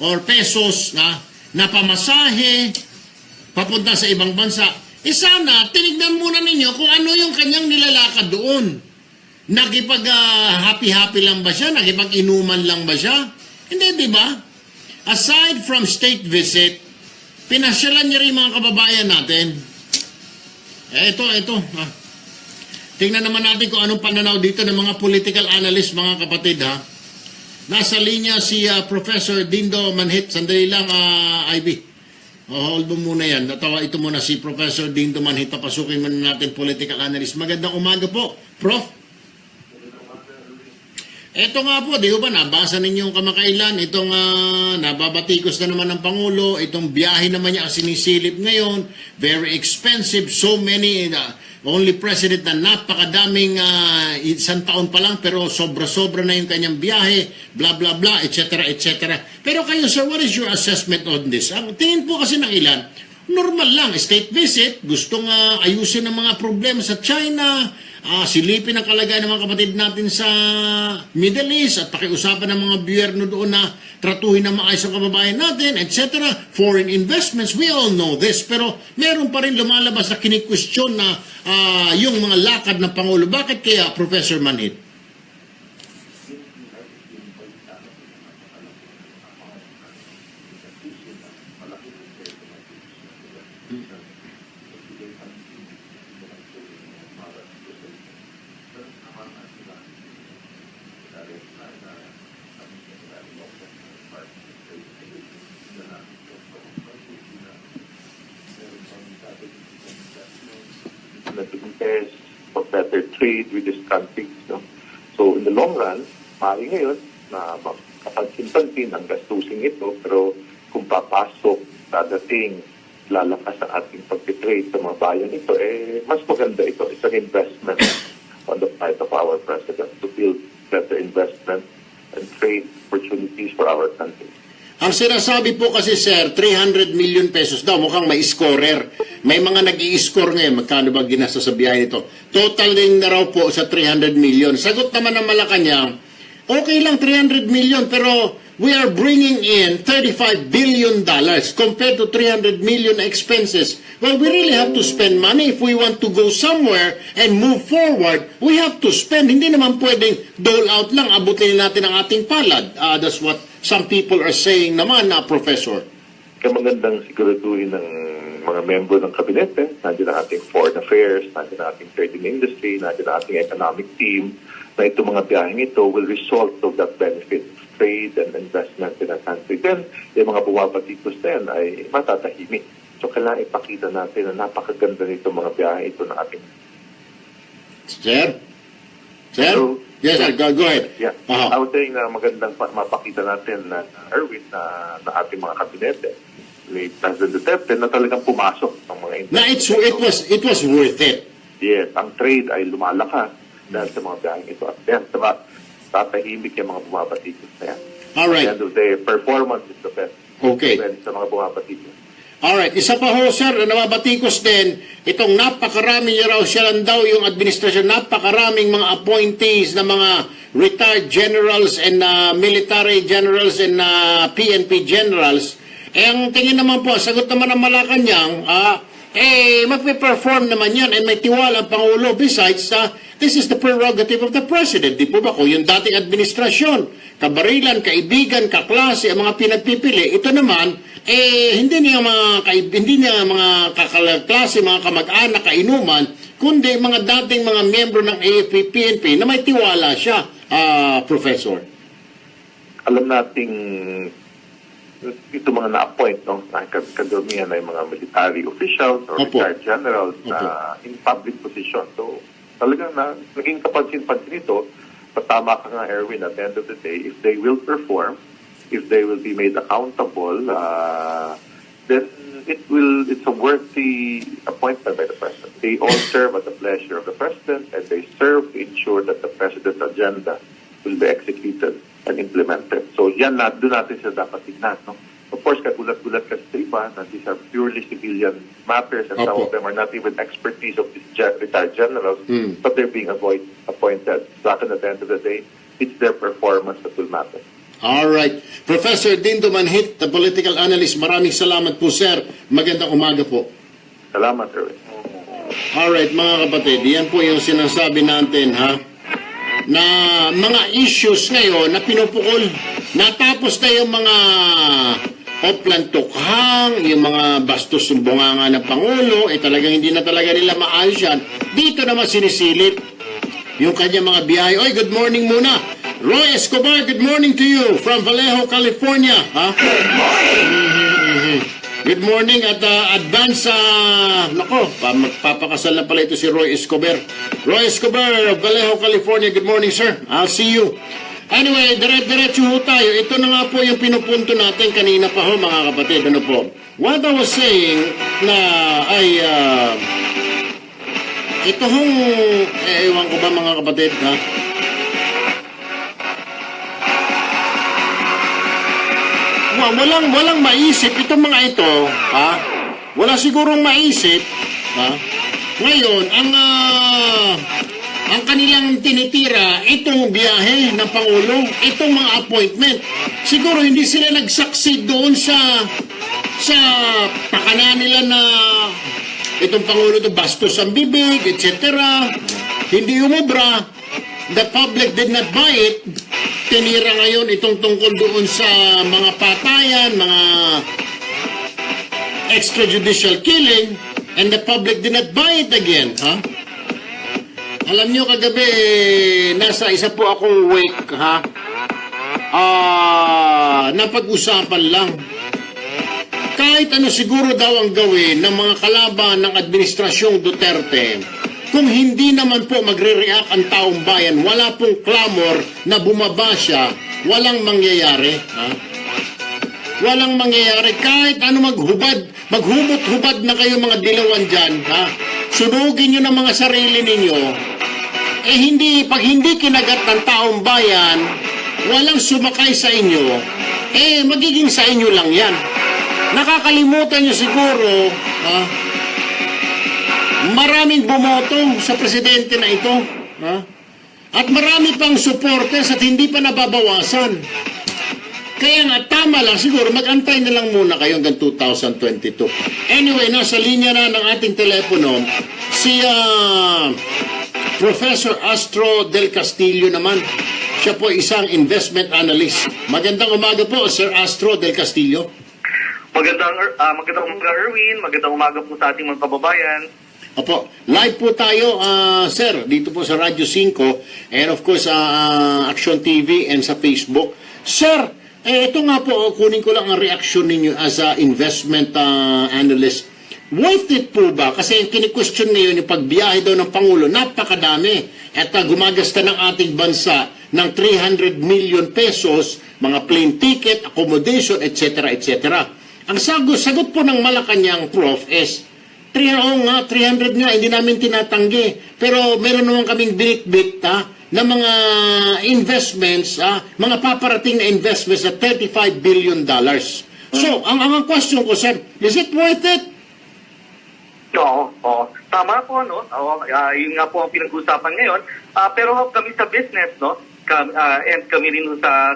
or pesos na pamasahe papunta sa ibang bansa. Sana, tinignan muna ninyo kung ano yung kanyang nilalakad doon. Nakipag-happy-happy lang ba siya? Nakipag-inuman lang ba siya? Hindi, di ba? Aside from state visit, pinasyalan niya rin mga kababayan natin. Ito. Tingnan naman natin kung anong pananaw dito ng mga political analyst, mga kapatid, ha? Nasa linya si Professor Dindo Manhit. Sandali lang, Ivy. Hold mo muna yan. Natawa ito muna si Professor Dindo Manhit. Papasukin muna natin political analyst. Magandang umaga po, Prof. Ito nga po, di ba, nabasa ninyong kamakailan, itong nababatikos na naman ng Pangulo, itong biyahe naman niya ang sinisilip ngayon, very expensive, so many, only president na napakadaming isang taon pa lang, pero sobra-sobra na yung kanyang biyahe, blah, blah, blah, etc., etc. Pero kayo, sir, what is your assessment on this? Ang tingin po kasi ng ilan, normal lang, state visit, gustong ayusin ang mga problema sa China, silipin ang kalagayan ng mga kapatid natin sa Middle East at pakiusapan ng mga biyerno doon na tratuhin ng maayos ang kababayan natin, etc. Foreign investments, we all know this. Pero meron pa rin lumalabas na kinikwestiyon na yung mga lakad ng Pangulo. Bakit kaya, Professor Manhit? Invest for better trade with these countries. No? So in the long run, maaari ngayon na kapansin-pansin ang gastusin ito, pero kung papasok, dadating, lalakas ang ating pag-trade sa mga bayan ito, mas maganda ito. It's an investment on the part of our President to build better investment and trade opportunities for our country. Ang sinasabi po kasi, sir, 300 million pesos daw, mukhang may scorer. May mga nag-i-score ngayon, magkano ba ginasta sa biyahe nito? Totaling na raw po sa 300 million. Sagot naman ng Malacanang, okay lang 300 million, pero we are bringing in $35 billion compared to 300 million expenses. Well, we really have to spend money if we want to go somewhere and move forward. We have to spend. Hindi naman pwedeng dole out lang, abutin natin ang ating palad. That's what some people are saying naman, Professor. Kaya magandang siguraduhin ng mga member ng kabinete, nandiyan ang ating foreign affairs, nandiyan ang ating trading industry, nandiyan ang ating economic team, na itong mga biyaheng ito will result of that benefit, trade and investment in our country. Then, yung mga bumabatikos na yan ay matatahimik. So, kailangan ipakita natin na napakaganda nito mga biyahe ito ng ating... Sir? Sir? Hello? Yes, sir. Go ahead. Yeah. I was saying na magandang mapakita natin na Erwin na ating mga kabinete ni President Duterte na talagang pumasok ng mga investment. It was worth it. Yes, ang trade ay lumalakas dahil sa mga biyaheng ito. At yan, tatahimik yung mga bumabatikos na yan. Alright. At the end of the day, performance is the best. Okay. Depende sa mga bumabati. Alright, isa pa ho sir, na nababatikos din, itong napakaraming raw siya lang daw yung administrasyon, napakaraming mga appointees na mga retired generals and military generals and PNP generals. Eh, ang tingin naman po, sagot naman ng Malacanang, magpe-perform naman yan and may tiwala ang Pangulo. Besides, this is the prerogative of the President. Di po ba kung yung dating administrasyon, kabarilan, kaibigan, kaklase, ang mga pinagpipili, ito naman, hindi niya mga kaklase, mga kamag-anak, kainuman, kundi mga dating mga miyembro ng AFP, PNP na may tiwala siya, Professor. Alam nating ito mga na-appoint, no? Kadurmihan ay mga military officials or retired generals na in public position. So, talagang naging kapansin-pansin ito. Patama ka nga, Erwin, at the end of the day, if they will perform, if they will be made accountable, then it's a worthy appointment by the President. They all serve at the pleasure of the President, and they serve to ensure that the President's agenda will be executed and implemented. So yan doon natin siya dapat tignan. No? Of course, kagulat-gulat kasi sa iba na these are purely civilian matters and some of them are not even expertise of these retired generals, but they're being appointed. So at the end of the day, it's their performance that will matter. Alright. Professor Dindo Manhit, the political analyst, maraming salamat po sir. Magandang umaga po. Salamat, Erwin. Alright mga kapatid, yan po yung sinasabi natin na mga issues ngayon na pinupukol. Natapos na yung mga Oplan Tukhang, yung mga bastos ng bunganga ng Pangulo, talagang hindi na talaga nila maayos yan. Dito naman sinisilip yung kanya mga biyahe. Oy, good morning muna. Roy Escobar, good morning to you from Vallejo, California. Good morning. Good morning at advance magpapakasal na pala ito si Roy Escobar. Roy Escobar, Vallejo, California. Good morning, sir. I'll see you. Anyway, diretso ho tayo. Ito na nga po yung pinupunto natin kanina pa ho, mga kapatid. Ano po? What I was saying na ay ito hong ewan ko ba mga kapatid, walang maisip itong mga ito, wala sigurong maisip, ngayon ang kanilang tinitira itong biyahe ng Pangulo, itong mga appointment. Siguro hindi sila nag-succeed doon sa pakana nila na itong Pangulo ito bastos ang bibig, etc. Hindi umubra. The public did not buy it. Tinira ngayon itong tungkol doon sa mga patayan, mga extrajudicial killing, and the public did not buy it again. Alam nyo, kagabi, nasa isa po akong wake, napag-usapan lang. Kahit ano siguro daw ang gawin ng mga kalaban ng Administrasyong Duterte, kung hindi naman po magre-react ang taong bayan, wala pong clamor na bumaba siya, walang mangyayari. Walang mangyayari. Kahit ano maghumot-hubad na kayo mga dilawan dyan, sunugin nyo ng mga sarili ninyo, pag hindi kinagat ng taong bayan, walang sumakay sa inyo, magiging sa inyo lang yan. Nakakalimutan nyo siguro, maraming bumoto sa presidente na ito. At marami pang supporters at hindi pa nababawasan. Kaya nga, tama lang, siguro mag-antay na lang muna kayo hanggang 2022. Anyway, nasa linya na ng ating telepono, si Professor Astro Del Castillo naman. Siya po isang investment analyst. Magandang umaga po, Sir Astro Del Castillo. Magandang umaga, Erwin. Magandang umaga po sa ating mga kababayan. Opo, live po tayo, sir, dito po sa Radyo 5 and of course, Action TV and sa Facebook. Sir, ito nga po, kunin ko lang ang reaction ninyo as a investment analyst. Worth it po ba? Kasi yung kini-question ngayon, yung pagbiyahe daw ng Pangulo, napakadami. At gumagasta ng ating bansa ng 300 million pesos, mga plane ticket, accommodation, etc. etc. Ang sagot po ng Malacanang, Prof, is 300 nga, hindi namin tinatanggi. Pero meron naman kaming binit-bit, na mga investments, mga paparating na investments na $35 billion. So, ang question ko, sir, is it worth it? Oo. Tama po, no? Yun nga po ang pinag-usapan ngayon. Pero kami sa business, no? And kami rin sa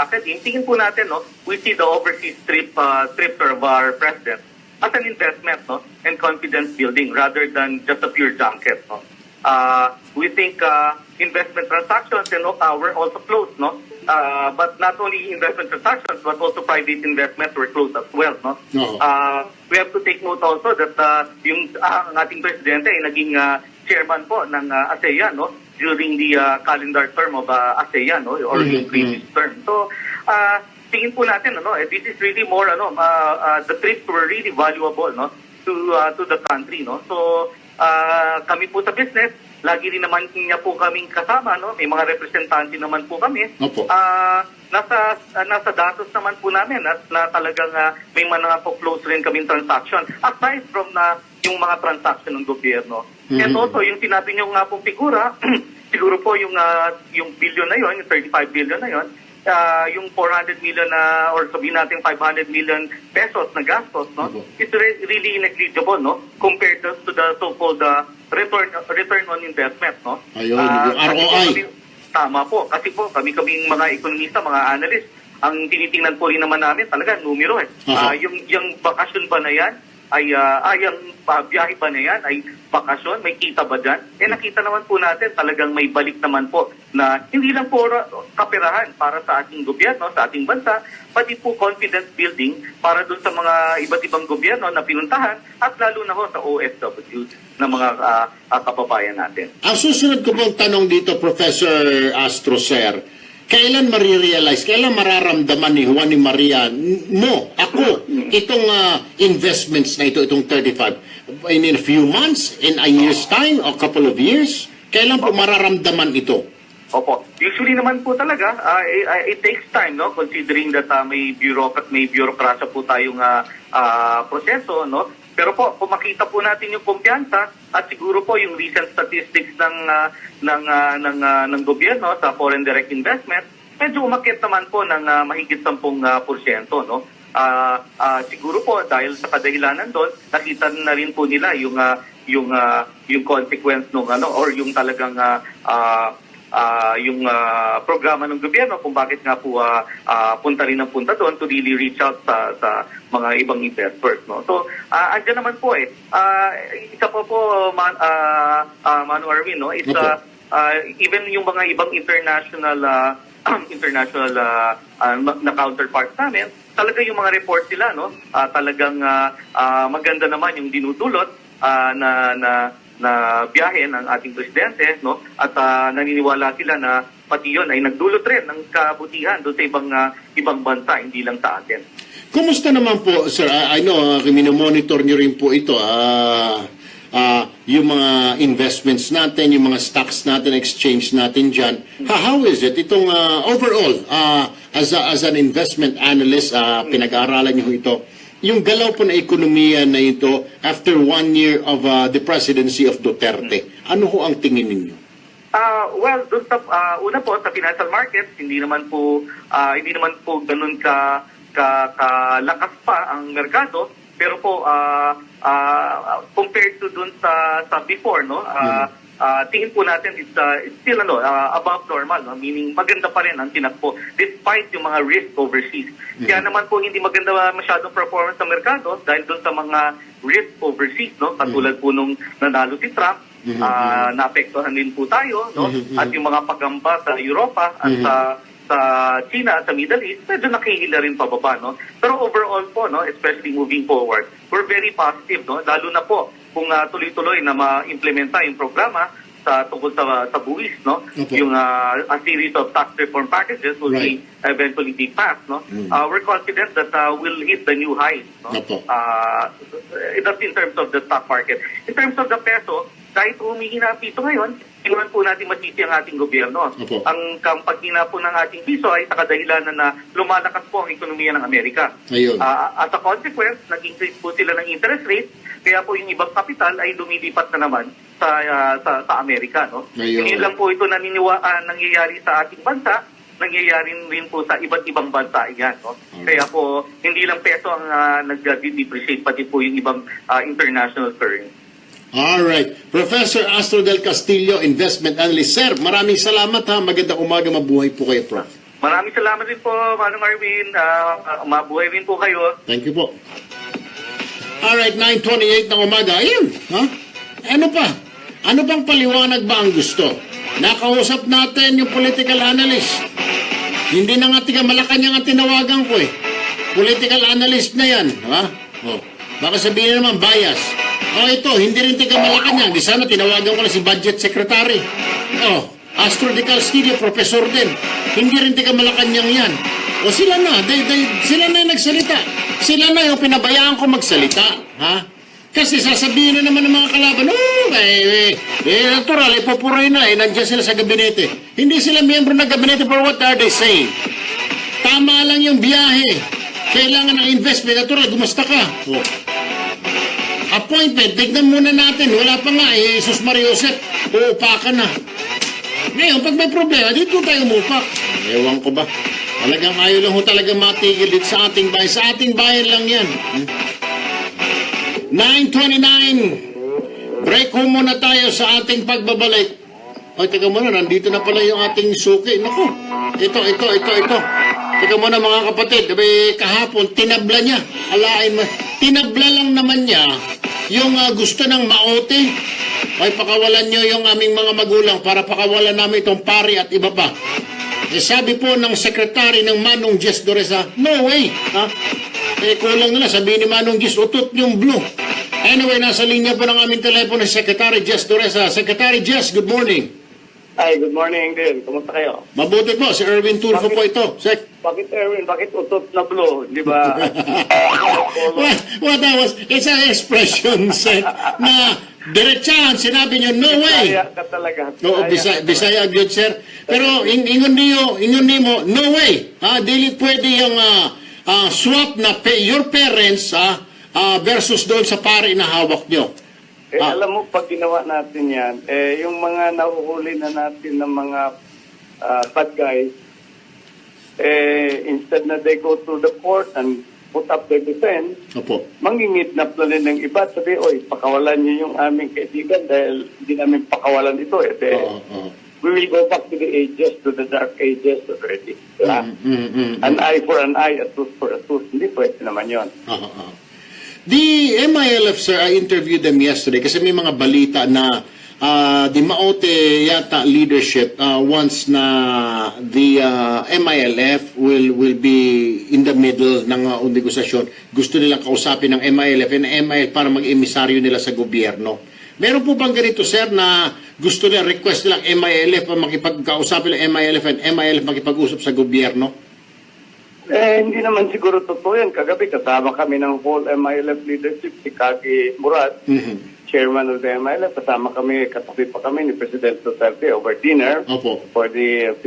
academe, tingin po natin, no? We see the overseas trip of our president as an investment, no? And confidence building rather than just a pure junket, no? We think investment transactions and were also closed, no? But not only investment transactions, but also private investments were closed as well, no? We have to take note also that yung ang ating presidente ay naging chairman po ng ASEAN, no? During the calendar term of ASEAN, no? Or yung previous term. So, tingin po natin, this is really more, the trips were really valuable, no? To the country, no? So, kami po sa business, lagi rin naman niya po kaming kasama, no? May mga representante naman po kami. Nasa datos naman po namin na talagang may mga po-close rin kaming transaction. Aside from yung mga transaction ng gobyerno. And also, yung sinabi niyo nga pong figura, siguro po yung billion na yon, yung 35 billion na yon, yung 400 million or sabihin natin 500 million pesos na gastos, no, is really negligible, no, compared to the so-called return on investment, no. Ayun, yung ROI. Tama po, kasi po kaming mga ekonomista, mga analyst, ang tinitingnan po rin naman namin talaga numero eh. Yung bakasyon ba na yan yung biyahe ba na yan ay bakasyon, may kita ba dyan? Nakita naman po natin talagang may balik naman po na hindi lang po kaperahan para sa ating gobyerno, sa ating bansa, pati po confidence building para dun sa mga iba't ibang gobyerno na pinuntahan at lalo na ho sa OFW na mga kababayan natin. Ang susunod ko pong tanong dito, Professor Astroser, kailan marirealize, kailan mararamdaman ni Juan y Maria, ako, itong investments na itong 35, in a few months, in a year's time, a couple of years, kailan po mararamdaman ito? Opo. Usually naman po talaga, it takes time, no? Considering that may bureaucracy po tayong proseso, no? Pero po, kung makita po natin yung kumpiyansa at siguro po yung recent statistics ng gobyerno sa foreign direct investment, medyo umakyat naman po ng mahigit 10%, no? Siguro po dahil sa kadahilanan doon, nakita na rin po nila yung consequence nung or yung talagang yung programa ng gobyerno kung bakit nga po punta rin ng punta doon to really reach out sa mga ibang investors, no. So andyan naman po isa po Manu Arvin, no, it's even yung mga ibang international na counterparts namin, talaga yung mga reports sila, no, talagang maganda naman yung dinudulot na biyahe ng ating presidente, no, at naniniwala sila na pati yun ay nagdulot rin ng kabutihan doon sa ibang bansa, hindi lang sa atin. Kumusta naman po, sir? I know, minomonitor nyo rin po ito, yung mga investments natin, yung mga stocks natin, exchange natin dyan. How is it? Itong overall, as an investment analyst, pinag-aaralan nyo ito, yung galaw po na ekonomiya na ito after 1 year of the presidency of Duterte, ano ho ang tingin ninyo? Well, doon sa una po sa financial markets, hindi naman po ganun kalakas pa ang merkado, pero po compared to doon sa before, no, tingin po natin it's still above normal, no? Meaning maganda pa rin ang tinakbo despite yung mga risk overseas. Kaya naman po hindi maganda masyadong performance sa merkado dahil doon sa mga risk overseas, no? Katulad po nung nanalo si Trump, naapektuhan din po tayo, no? At yung mga pagamba sa Europa at sa China at sa Middle East, medyo nakihila rin pababa, no? Pero overall po, no, especially moving forward, we're very positive, no? Lalo na po kung tuloy-tuloy na ma-implementa yung programa tungkol sa buwis, no? Yung a series of tax reform packages will be eventually be passed, no? We're confident that we'll hit the new highs, no? That's in terms of the stock market. In terms of the peso, kahit humihina ang piso ngayon, Inuman po natin masisi ang ating gobyerno. Opo. Ang pagkina po ng ating piso ay sa kadahilanan na lumalakas po ang ekonomiya ng Amerika. Ayun. As a consequence, nag-increase po sila ng interest rate, kaya po yung ibang kapital ay lumilipat na naman sa Amerika. No? Ayun. Hindi lang po ito nangyayari sa ating bansa, nangyayari rin po sa iba't ibang bansa yan. No? Kaya po, hindi lang peso ang nag-depreciate, pati po yung ibang international currency. Alright. Professor Astro del Castillo, Investment Analyst. Sir, maraming salamat ha. Magandang umaga, mabuhay po kayo, Prof. Maraming salamat din po, Manong Arvin. Mabuhay rin po kayo. Thank you po. Alright, 9:28 ng umaga. Ayun, ha? Ano pa? Ano pang paliwanag ba ang gusto? Nakausap natin yung political analyst. Hindi na nga tiga Malacanang ang tinawagan ko eh. Political analyst na yan, ha? Oh. Baka sabihin naman bias. Ito, hindi rin tiga Malacanang. Di sana tinawagan ko na si Budget Secretary. Astro de Castillo, professor din. Hindi rin tiga Malacanang yan. Sila na, sila na yung nagsalita. Sila na yung pinabayaan ko magsalita. Ha? Kasi sasabihin na naman ng mga kalaban, natural, ipupuray na, nandiyan sila sa gabinete. Hindi sila miyembro ng gabinete, for what are they saying? Tama lang yung biyahe. Kailangan ng investment. Natural, gumusta ka. Appointment, tignan muna natin. Wala pa nga, Jesus Maria Josep, uupakan na. Ngayon, pag may problema, dito tayo umupak. Ewan ko ba? Talagang ayaw lang ho talaga matigil dito sa ating bayan. Sa ating bayan lang yan. 9:29. Break ho muna tayo sa ating pagbabalik. Teka muna, nandito na pala yung ating suki. Naku, ito. Teka muna mga kapatid, kahapon, tinabla niya. Alain mo, tinabla lang naman niya yung gusto ng maote. Ay, pakawalan niyo yung aming mga magulang para pakawalan namin itong pari at iba pa. Sabi po ng sekretary ng Manong Jess Doresa, no way. Ha? Kulang na sabihin ni Manong Jess, utot yung blue. Anyway, nasa linya po ng aming telepono si Secretary Jess Doresa. Secretary Jess, good morning. Hi, good morning din. Kumusta kayo? Mabuti po, si Erwin Tulfo po ito. Bakit Erwin? Bakit utot na blue? Di ba? What that was, it's an expression set na diretsahan, sinabi niyo, no way. Bisaya ka talaga. Oo, Bisaya good, sir. Pero ingon nimo, no way. Dili pwede yung swap na your parents versus doon sa pari na hawak nyo. Alam mo, pag ginawa natin yan, yung mga nahuhuli na natin ng mga bad guys, instead na they go to the court and put up their defense, mangingidnap na rin ng iba. Sabi, pakawalan niyo yung aming kaibigan dahil hindi namin pakawalan ito. We will go back to the ages, to the dark ages already. An eye for an eye, a tooth for a tooth. Hindi pwede naman yun. The MILF, sir, I interviewed them yesterday kasi may mga balita na the Maote yata leadership wants na the MILF will be in the middle ng negosasyon. Gusto nilang kausapin ng MILF and MILF para mag-emisaryo nila sa gobyerno. Meron po bang ganito, sir, na gusto nila, request nilang MILF makipagkausapin ng MILF and MILF makipag-usap sa gobyerno? Hindi naman siguro totoo yan. Kagabi, kasama kami ng whole MILF leadership, si Kagi Murad, chairman of the MILF. Kasama kami, katabi pa kami ni President Duterte over dinner for the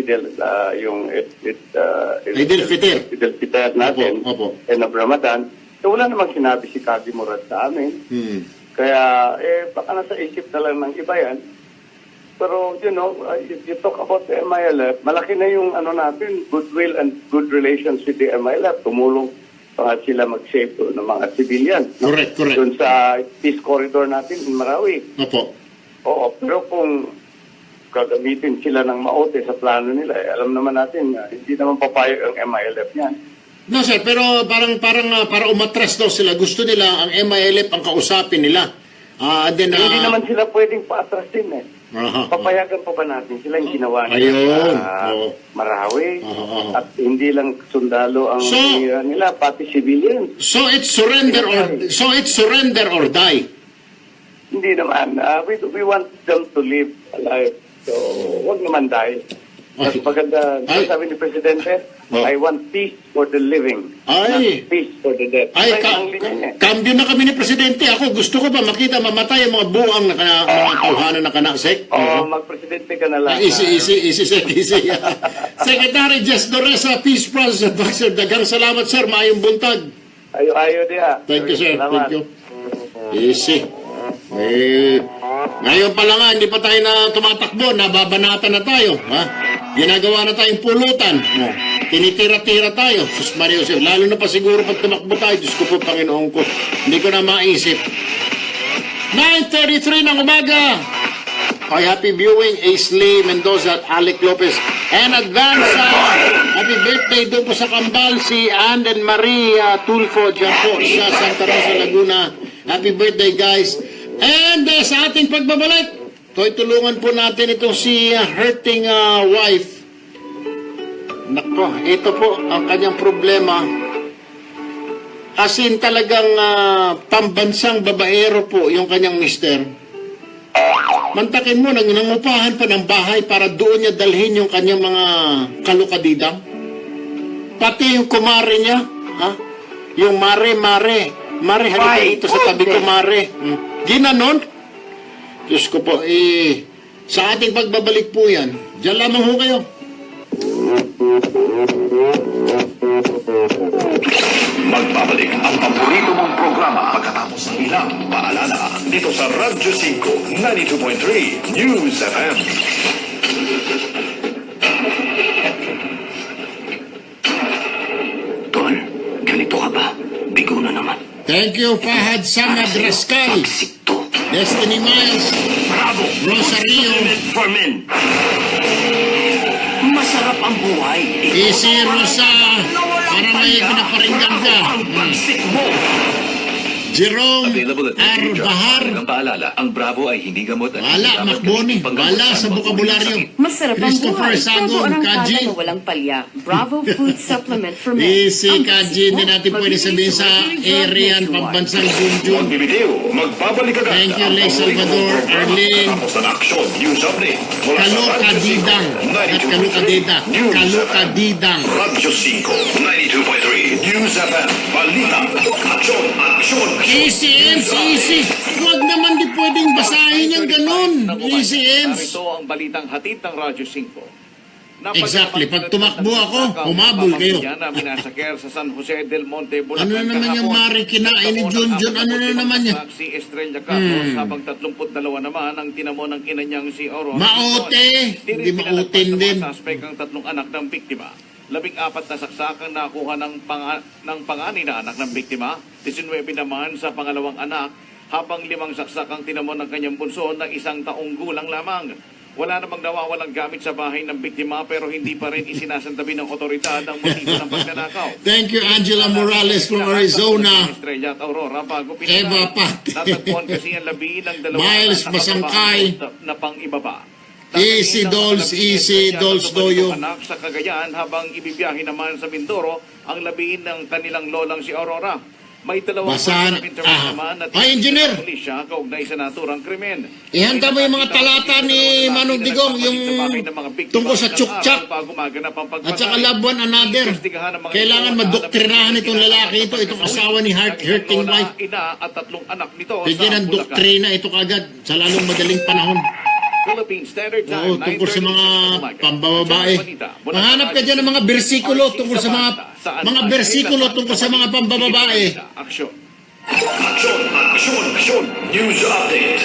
Idil Fitr natin, end of Ramadan. So, wala namang sinabi si Kagi Murad sa amin. Kaya, baka nasa isip na lang ng iba yan. Pero, if you talk about the MILF, malaki na yung natin, goodwill and good relations with the MILF. Tumulong sila mag-save ng mga civilian. Correct. Doon sa peace corridor natin in Marawi. Oo, pero kung gagamitin sila ng maote sa plano nila, alam naman natin, hindi naman papayag ang MILF yan. No, sir, pero para umatras daw sila, gusto nila ang MILF ang kausapin nila. Hindi naman sila pwedeng paatrasin Papayagan pa ba natin sila yung ginawa Marawi at hindi lang sundalo ang nila, pati civilians. So it's surrender or die. Hindi naman. We want them to live alive. So, wag naman die. Mas maganda, sabi ni Presidente, I want peace for the living, Ay. not peace for the dead. Ay, ang linya niya. cambio na kami ni Presidente. Ako, gusto ko ba makita mamatay ang mga buang na mga tuhanan na kanasek? Mag-Presidente ka na lang. Easy, Sec, easy. Secretary Jess Doresa, Peace Process Advisor. Dagang salamat, sir. Maayong buntag. Ayo dia. Thank you, sir. Salamat. Thank you. Easy. Ngayon pa lang nga, hindi pa tayo na tumatakbo, nababanata na tayo. Ha? Ginagawa na tayong pulutan. Tinitira-tira tayo. Sus Mario, lalo na pa siguro pag tumakbo tayo. Diyos ko po, Panginoon ko. Hindi ko na maisip. 9:33 ng umaga. Ay, happy viewing, Aisley Mendoza at Alec Lopez. And advance, happy birthday doon po sa Kambal, si Ann and Maria Tulfo, dyan po sa Santa Rosa, Laguna. Happy birthday, guys. And sa ating pagbabalik, tulungan po natin itong si hurting wife. Nako, ito po ang kanyang problema. As in talagang pambansang babaero po yung kanyang mister. Mantakin mo, nangupahan pa ng bahay para doon niya dalhin yung kanyang mga kalukadidang. Pati yung kumare niya, ha? Yung mare, halika dito sa tabi ko, mare. Ginanon? Diyos ko po, sa ating pagbabalik po yan, diyan lamang ho kayo. Magbabalik ang paborito mong programa pagkatapos ng ilang paalala dito sa Radyo 5 92.3 News FM. Tol, ganito ka ba? Bigo na naman. Thank you, Fahad Samad Rascal. Destiny Miles. Bravo! Rosario. For men. Masarap ang buhay. Easy, Rosa. Para may pinaparinggan ka. Jerome R. Bahar. Ang paalala, ang Bravo ay hindi gamot at Wala, Macboni. Wala sa bukabularyo. Masarap ang Christopher buhay. Sagong, Bravo ang Kaji. na walang palya. Bravo Food Supplement for Men. Easy, Ang Kaji. Hindi natin pwede sabihin sa Arian, pambansang Junjun. Magbibitiw, magbabalik agad. Thank you, ang Lay paborito Salvador, mong programa Arlene. pagkatapos ng aksyon, news update. Mula sa Kaluka Radyo 5, Didang. At Kaluka Dida. 92.3 News Kaluka FM. Didang. Radyo 5, 92.3 News FM. Balita, aksyon. Easy, easy. Huwag naman di pwedeng basahin yung ganun. Easy, Narito ang balitang hatid ng Radyo 5. Exactly. Pag tumakbo ako, humabol kayo. Sa San Jose del Monte, Bulacan, Ano na naman yung Mari kinain ni Junjun? Ano na naman yan? Si Estrella Carlos, habang 32 naman ang tinamo ng ina niyang si Oro. Maote! Hindi mautin din. Suspect ang 3 anak ng biktima. 14 na saksakang nakuha ng panganay na anak ng biktima. 19 naman sa pangalawang anak, habang 5 saksak ang tinamo ng kanyang bunso na 1 taong gulang lamang. Wala namang nawawalang gamit sa bahay ng biktima pero hindi pa rin isinasantabi ng otoridad ang motibo ng pagnanakaw. Thank you, Angela Morales from Arizona. Estrella at Aurora bago Eva Pat. Natagpuan kasi ang labi ng 2 Miles Masangkay. na pang-ibaba. Easy dolls, easy dolls doyo. Anak sa Cagayan habang ibibiyahe naman sa Mindoro ang labi ng kanilang lolang si Aurora. May 2 Basahan. naman at Ay, engineer. pulisya kaugnay sa naturang krimen. Ihanda mo yung mga talata ni Manong Digong, yung tungkol sa tsuktsak at saka Labuan Another. Kailangan madoktrinahan itong lalaki ito, itong asawa ni hurting wife. Ina at 3 anak nito Bigyan ng Bulacan. doktrina ito kagad sa lalong madaling panahon. Philippine Standard Oo, Time, tungkol sa mga 9:36 pambababae. Mahanap ka dyan ng mga bersikulo tungkol sa mga bersikulo tungkol sa mga pambababae. Aksyon. Aksyon. News update.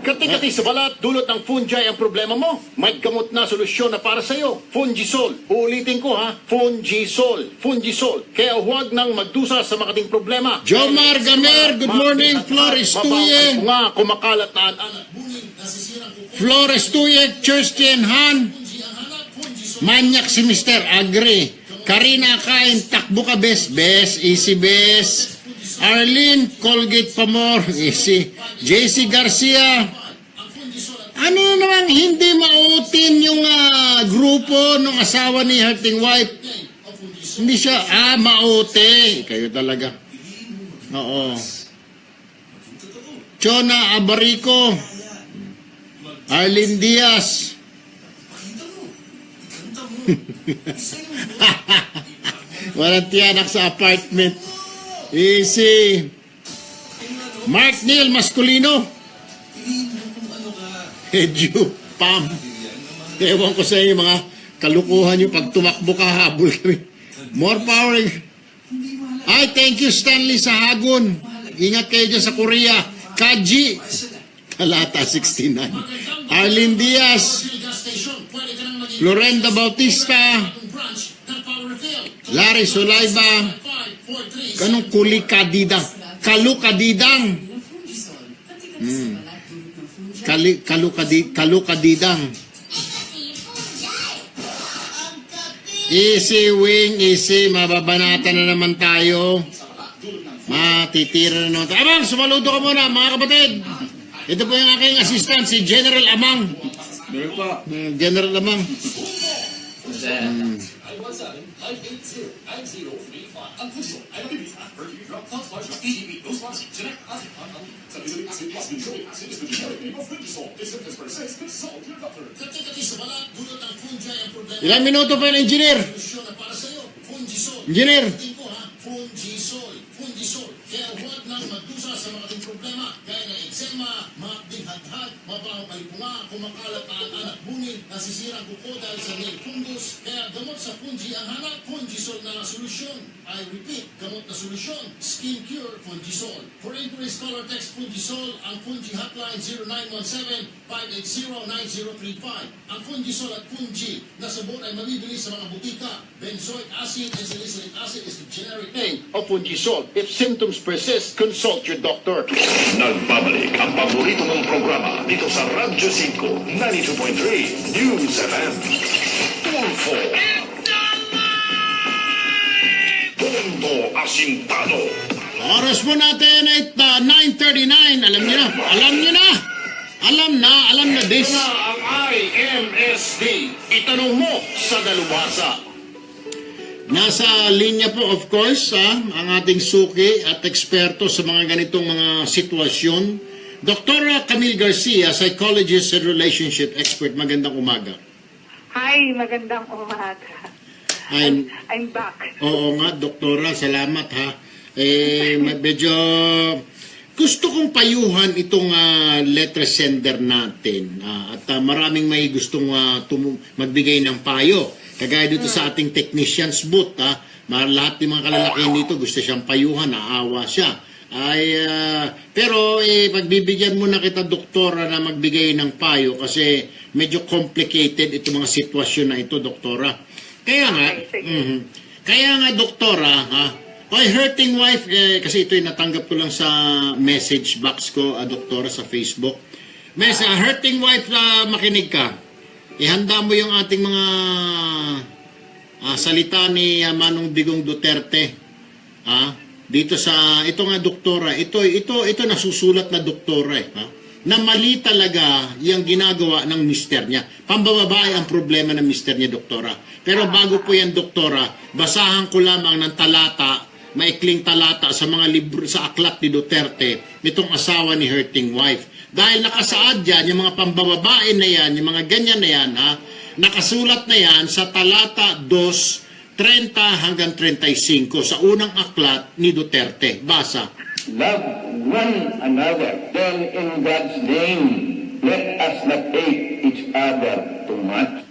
Kati-kati sa balat, dulot ng fungi ang problema mo. May gamot na solusyon na para sa iyo. Fungisol. Uulitin ko ha, Fungisol. Kaya huwag nang magdusa sa makating problema. Jomar Gamer, good morning. Flores Tuye. Nga, kumakalat na Flores Tuye, Kirsten Han. Manyak si Mr. Agri. Karina Kain, takbo ka bes. Easy bes. Arlene, Colgate Pamor, easy. JC Garcia, ano namang hindi mautin yung grupo ng asawa ni hurting wife? Hindi siya, mauti. Kayo talaga. Oo. Chona Abarico, Arlene Diaz, Walang tiyanak sa apartment. Easy. Mark Neil Masculino. Medyo pam. Ewan ko sa inyo mga kalukuhan nyo. Pag tumakbo ka, habol kami. More power. Ay, thank you Stanley sa Hagon. Ingat kayo dyan sa Korea. Kaji. Talata 69. Arlene Diaz. Florenda Bautista. Larry Solaiba. Kanong kulikadidang. Kalukadidang. Kalukadidang. Easy wing, easy. Mababanata na naman tayo. Matitira na naman tayo. Amang, sumaludo ka muna mga kapatid. Ito po yung aking assistant, si General Amang. General Amang. Ilang minuto pa yung engineer? Engineer? Kaya huwag nang magdusa sa mga ating problema gaya ng eksema, makapding hadhad, mabawang palipunga, kumakalat na ang anak bunin, nasisirang kuko dahil sa nail fungus. Kaya gamot sa fungi ang hanap, Fungisol na solusyon. I repeat, gamot na solusyon, Skin Cure Fungisol. For inquiries, call or text Fungisol ang Fungi Hotline 0917-580-9035. Ang Fungisol at Fungi na sabon ay mabibili sa mga butika. Benzoic acid and salicylic acid is the generic name of Fungisol. If symptoms persist, consult your doctor. Nagbabalik ang paborito mong programa dito sa Radyo 5, 92.3 News FM. Tulfo. Tondo Asintado. Oras po natin ay 9:39. Alam niyo na. Alam na this. Na ang IMSD. Itanong mo sa dalubhasa. Nasa linya po, of course, ang ating suki at eksperto sa mga ganitong mga sitwasyon. Dr. Camille Garcia, psychologist and relationship expert. Magandang umaga. Hi, magandang umaga. I'm back. Oo nga, doktora, salamat ha. Medyo gusto kong payuhan itong letter sender natin at maraming may gustong magbigay ng payo. Kagaya dito sa ating technician's booth, lahat ng mga kalalakihan dito gusto siyang payuhan, naawa siya. Pero pagbibigyan muna kita, doktora, na magbigay ng payo kasi medyo complicated itong mga sitwasyon na ito, doktora. Kaya nga, doktora, hurting wife, kasi ito yung natanggap ko lang sa message box ko, doktora, sa Facebook. May hurting wife, makinig ka. Ihanda mo yung ating mga salita ni Manong Digong Duterte. Dito sa, ito nga doktora, ito nasusulat na doktora na mali talaga yung ginagawa ng mister niya. Pambababae ang problema ng mister niya, doktora. Pero bago po yan, doktora, basahan ko lamang ng talata, maikling talata sa mga libro, sa aklat ni Duterte, nitong asawa ni hurting wife. Dahil nakasaad yan, yung mga pambababae na yan, yung mga ganyan na yan, nakasulat na yan sa talata 2:30 hanggang 35 sa unang aklat ni Duterte. Basa. Love one another, then in God's name, let us not hate each other too much.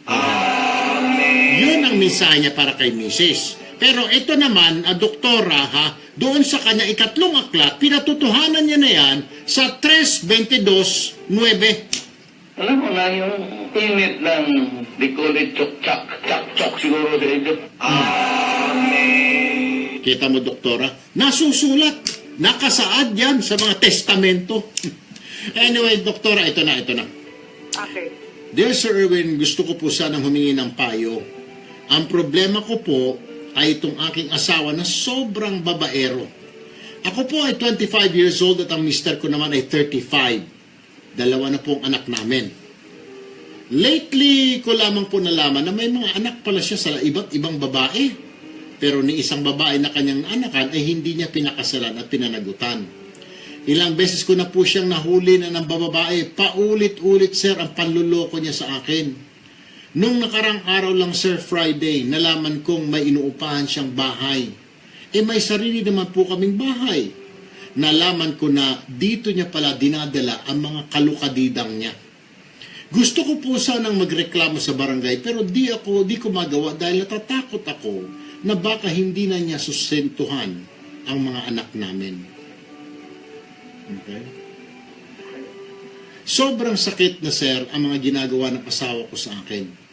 Yun ang mensahe niya para kay Mrs. Pero ito naman, doktora, doon sa kanya ikatlong aklat, pinatutuhanan niya na yan sa 3:22:9. Alam mo na yung init ng they call it chok-chok siguro sa inyo. Kita mo, doktora, nasusulat, nakasaad yan sa mga testamento. Anyway, doktora, ito na. Okay. Dear Sir Erwin, gusto ko po sanang humingi ng payo. Ang problema ko po ay itong aking asawa na sobrang babaero. Ako po ay 25 years old at ang mister ko naman ay 35. Dalawa na po ang anak namin. Lately ko lamang po nalaman na may mga anak pala siya sa iba't ibang babae. Pero ni isang babae na kanyang anakan ay hindi niya pinakasalan at pinanagutan. Ilang beses ko na po siyang nahuli na ng babae. Paulit-ulit, sir, ang panluloko niya sa akin. Nung nakarang araw lang, Sir, Friday, nalaman kong may inuupahan siyang bahay. May sarili naman po kaming bahay. Nalaman ko na dito niya pala dinadala ang mga kalukadidang niya. Gusto ko po sanang magreklamo sa barangay pero di ko magawa dahil natatakot ako na baka hindi na niya sustentuhan ang mga anak namin. Okay? Sobrang sakit na, sir, ang mga ginagawa ng asawa ko sa akin.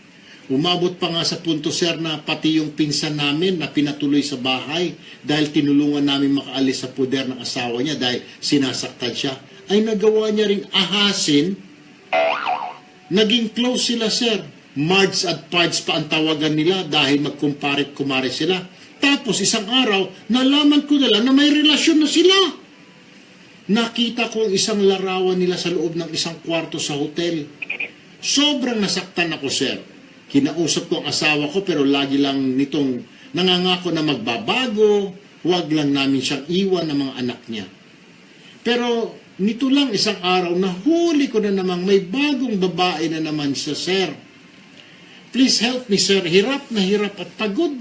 Umabot pa nga sa punto, sir, na pati yung pinsan namin na pinatuloy sa bahay dahil tinulungan namin makaalis sa puder ng asawa niya dahil sinasaktan siya, ay nagawa niya ring ahasin. Naging close sila, sir. Marge at Pards pa ang tawagan nila dahil magkumparit-kumare sila. Tapos isang araw, nalaman ko na lang na may relasyon na sila. Nakita ko ang isang larawan nila sa loob ng isang kwarto sa hotel. Sobrang nasaktan ako, sir. Kinausap ko ang asawa ko pero lagi lang nitong nangangako na magbabago, huwag lang namin siyang iwan ng mga anak niya. Pero nito lang isang araw, nahuli ko na namang may bagong babae na naman siya, sir. Please help me, sir. Hirap at pagod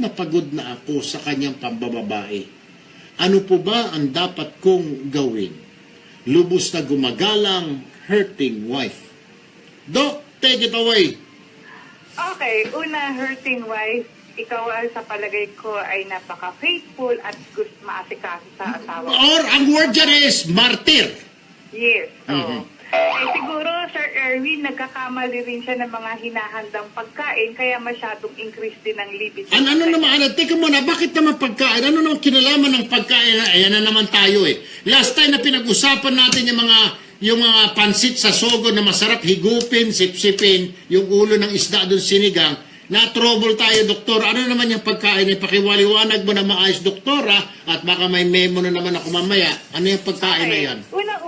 na ako sa kanyang pambababae. Ano po ba ang dapat kong gawin? Lubos na gumagalang, hurting wife. Doc, take it away. Okay, una, hurting wife, ikaw sa palagay ko ay napaka-faithful at gusto maasikaso sa asawa. Or ang word dyan is martyr. Yes. Siguro, Sir Erwin, nagkakamali rin siya ng mga hinahandang pagkain kaya masyadong increase din ang libido. Ano naman, teka muna, bakit naman pagkain? Ano naman kinalaman ng pagkain? Ayan na naman tayo eh. Last time na pinag-usapan natin yung mga pansit sa sogo na masarap, higupin, sipsipin, yung ulo ng isda doon sinigang, na-trouble tayo, doktor. Ano naman yung pagkain? Pakiwaliwanag mo na maayos, doktora, at baka may memo na naman ako mamaya. Ano yung pagkain na yan?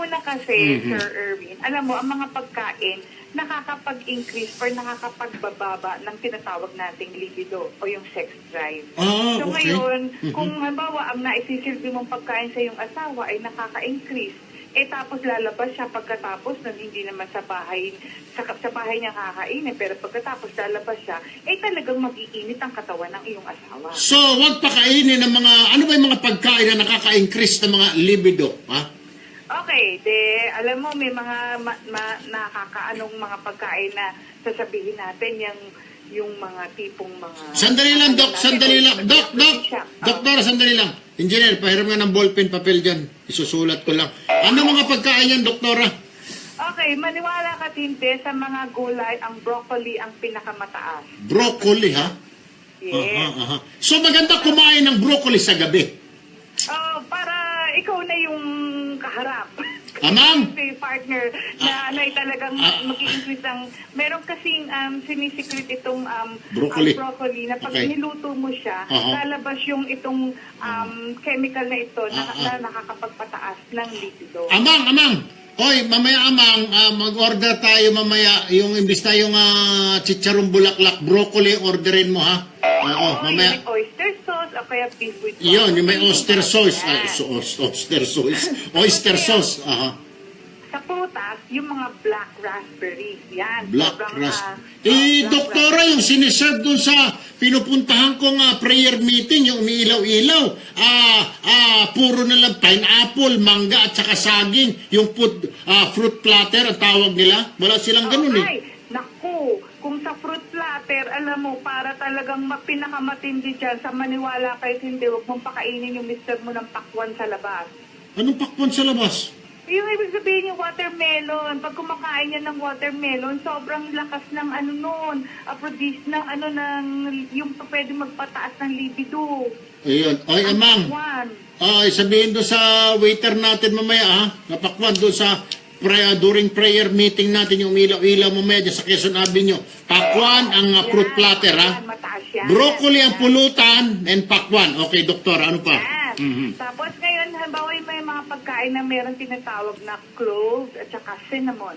Una kasi, Sir Erwin, alam mo, ang mga pagkain, nakakapag-increase or nakakapagbababa ng tinatawag nating libido o yung sex drive. So ngayon, kung halimbawa ang naisisilbi mong pagkain sa iyong asawa ay nakaka-increase, tapos lalabas siya pagkatapos nang hindi naman sa bahay niya kakainin, pero pagkatapos lalabas siya, talagang mag-iinit ang katawan ng iyong asawa. So, wag pakainin ng mga, ano ba yung mga pagkain na nakaka-increase ng mga libido, ha? Okay, alam mo, may mga nakakaanong mga pagkain na sasabihin natin yung mga tipong mga... Sandali lang, Doc, sandali lang. Doktor, sandali lang. Engineer, pahiram nga ng ballpen, papel dyan. Isusulat ko lang. Ano mga pagkain yan, doktora? Okay, maniwala ka, Tinte, sa mga gulay, ang broccoli ang pinakamataas. Broccoli, ha? Yes. So, maganda kumain ng broccoli sa gabi? Para ikaw na yung kaharap. Amang? Yung partner na talagang mag-i-increase ang... Meron kasing sinisikrit itong broccoli na pag niluto mo siya, lalabas yung itong chemical na ito na nakakapagpataas ng libido. Amang! Hoy, mamaya mag-order tayo mamaya yung imbis na yung chicharong bulaklak, broccoli, orderin mo, ha? Mamaya. Yung oyster sauce o kaya beef with yun, yung may oyster sauce. Oyster sauce. Sa prutas, yung mga black raspberry. Yan. Black raspberry. Doktora, yung siniserve dun sa pinupuntahan kong prayer meeting, yung umiilaw-ilaw, puro na lang pineapple, mangga, at saka saging. Yung fruit platter, ang tawag nila. Wala silang ganun eh. Naku, kung sa fruit platter, alam mo, para talagang pinakamatindi dyan, sa maniwala kayo hindi, huwag mong pakainin yung mister mo ng pakwan sa labas. Anong pakwan sa labas? Yung ibig sabihin yung watermelon. Pag kumakain yan ng watermelon, sobrang lakas ng produce ng yung pwede magpataas ng libido. Ayun. Ay, Amang. Sabihin doon sa waiter natin mamaya, ha? Napakwan doon sa during prayer meeting natin, yung ilaw-ilaw mamaya dyan sa Quezon Avenue. Pakwan ang fruit platter, ha? Broccoli ang pulutan and pakwan. Okay, doktor, ano pa? Tapos ngayon, halimbawa may mga pagkain na meron tinatawag na cloves at saka cinnamon.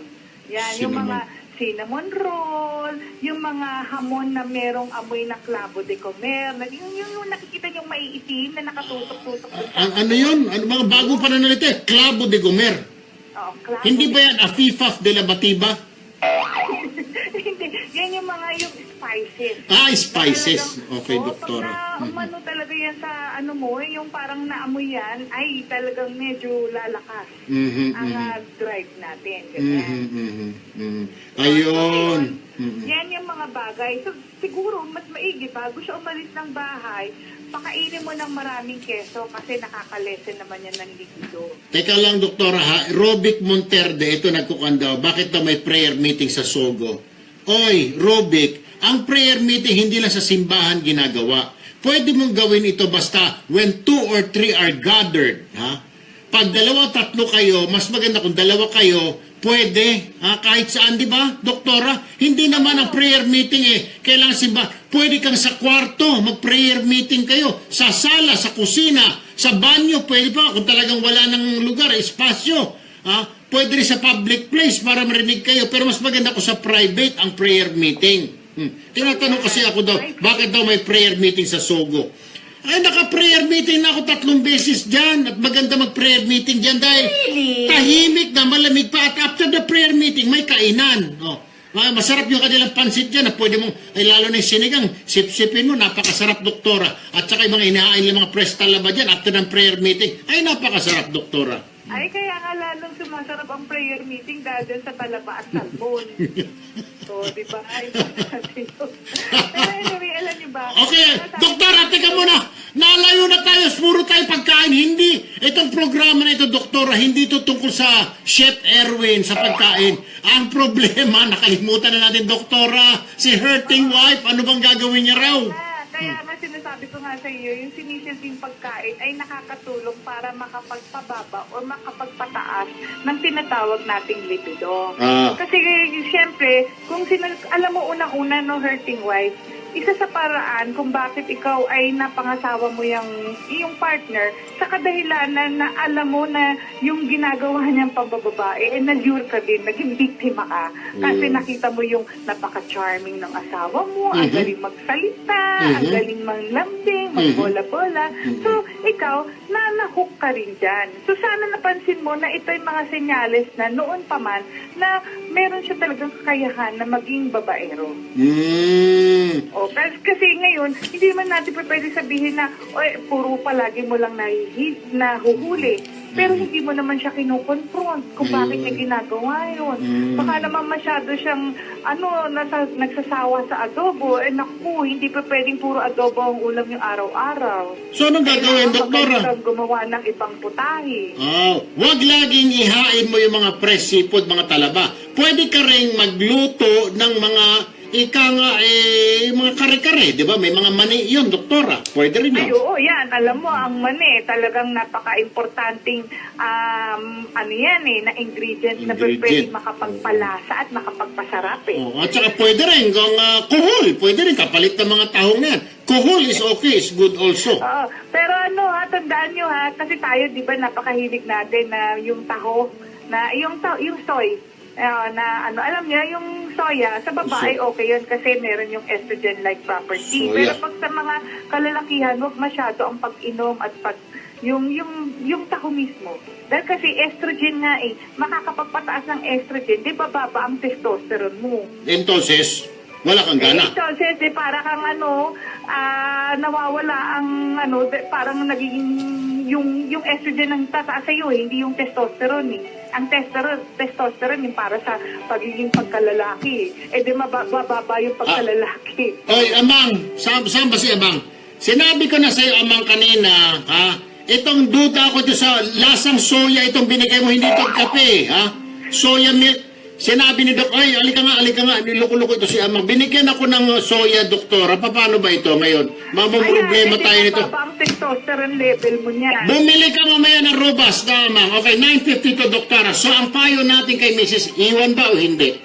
Yan, yung mga cinnamon roll, yung mga hamon na merong amoy na clavo de comer, yung nakikita yung maiitim na nakatutok-tutok. Ano yun? Mga bagong pananalita, clavo de comer. Hindi ba yan Afifaf de la Batiba? Hindi. Yan yung mga yung spices. Spices. Okay, Oo, doktora. pag umano talaga yan sa ano mo, yung parang naamoy yan, ay talagang medyo lalakas ang drive natin. Ganyan. Ayun. Yan yung mga bagay. So, siguro, mas maigi, bago siya umalis ng bahay, pakainin mo ng maraming keso kasi nakakalesen naman yan ng liquido. Teka lang, doktora ha. Robic Monterde, ito nagkukandaw. Bakit daw may prayer meeting sa Sogo? Oy, Robic, ang prayer meeting hindi lang sa simbahan ginagawa. Pwede mong gawin ito basta when 2 or 3 are gathered. Ha? Pag 2-3 kayo, mas maganda kung 2 kayo, pwede, kahit saan, di ba, doktora? Hindi naman ang prayer meeting kailangan simba. Pwede kang sa kwarto, mag-prayer meeting kayo. Sa sala, sa kusina, sa banyo, pwede pa. Kung talagang wala ng lugar, espasyo. Pwede rin sa public place para marinig kayo. Pero mas maganda ko sa private ang prayer meeting. Tinatanong kasi ako daw, bakit daw may prayer meeting sa Sogo? Ay, naka-prayer meeting na ako 3 beses dyan. At maganda mag-prayer meeting dyan dahil tahimik na, malamig pa. At after the prayer meeting, may kainan. Masarap yung kanilang pansit dyan na pwede mong, lalo na yung sinigang, sip-sipin mo, napakasarap, doktora. At saka yung mga inahain ng mga press talaba dyan after ng prayer meeting, ay napakasarap, doktora. Ay, kaya nga lalong sumasarap ang prayer meeting dahil dyan sa talaba at salmon. So, di ba? Ay, pero anyway, alam niyo ba? Okay, doktora, teka muna. Nalayo na tayo, puro tayo pagkain. Hindi, itong programa na ito, doktora, hindi ito tungkol sa Chef Erwin, sa pagkain. Ang problema, nakalimutan na natin, doktora, si hurting wife, ano bang gagawin niya raw? Kaya nga sinasabi ko nga sa iyo, yung sinisilbing pagkain ay nakakatulong para makapagpababa o makapagpataas ng tinatawag nating libido. Kasi siyempre, kung alam mo unang-una no hurting wife, isa sa paraan kung bakit ikaw ay napangasawa mo yung iyong partner sa kadahilanan na alam mo na yung ginagawa niyang pambababae, na-lure ka din, naging biktima ka. Kasi nakita mo yung napaka-charming ng asawa mo, ang galing magsalita, ang galing manglambing, magbola-bola. So, ikaw, na-hook ka rin dyan. So, sana napansin mo na ito yung mga senyales na noon pa man na meron siya talagang kakayahan na maging babaero. Kasi ngayon, hindi naman natin pwede sabihin na, puro palagi mo lang nahuhuli. Pero hindi mo naman siya kinukonfront kung bakit niya ginagawa yun. Baka naman masyado siyang, nagsasawa sa adobo. Naku, hindi pa pwedeng puro adobo ang ulam yung araw-araw. So, anong gagawin, doktora? Kailangan gumawa ng ibang putahe. Wag laging ihain mo yung mga fresh seafood, mga talaba. Pwede ka rin magluto ng mga mga kare-kare, di ba? May mga mani yun, doktora. Pwede rin yun. Ay, oo, yan. Alam mo, ang mani, talagang napaka-importanting, na ingredient na pwede makapagpalasa at makapagpasarap At saka pwede rin, kuhol. Pwede rin, kapalit ng mga tahong yan. Kuhol is okay, is good also. Pero tandaan nyo kasi tayo, di ba, napakahilig natin na yung taho, na yung soy, alam niya, yung soya, sa babae okay yun kasi meron yung estrogen-like property. Pero pag sa mga kalalakihan, huwag masyado ang pag-inom at yung taho mismo. Dahil kasi estrogen nga makakapagpataas ng estrogen, di ba baba ang testosterone mo? Entonces, wala kang gana. Entonces, para kang nawawala ang parang nagiging yung estrogen ang tataas sa'yo hindi yung testosterone Ang testosterone yung para sa pagiging pagkalalaki di mababa yung pagkalalaki. Oy, Amang, saan ba si Amang? Sinabi ko na sa'yo, Amang, kanina, itong duda ko sa lasang soya itong binigay mo, hindi itong kape, soya milk. Sinabi ni Dok, alika nga, niloko-loko ito si Amang. Binigyan ako ng soya, doktora. Paano ba ito ngayon? Problema tayo nito. Mababa ang testosterone level mo niya. Bumili ka mamaya ng robust, Amang. Okay, 950 to, doktora. So, ang payo natin kay Mrs. Iwan ba o hindi?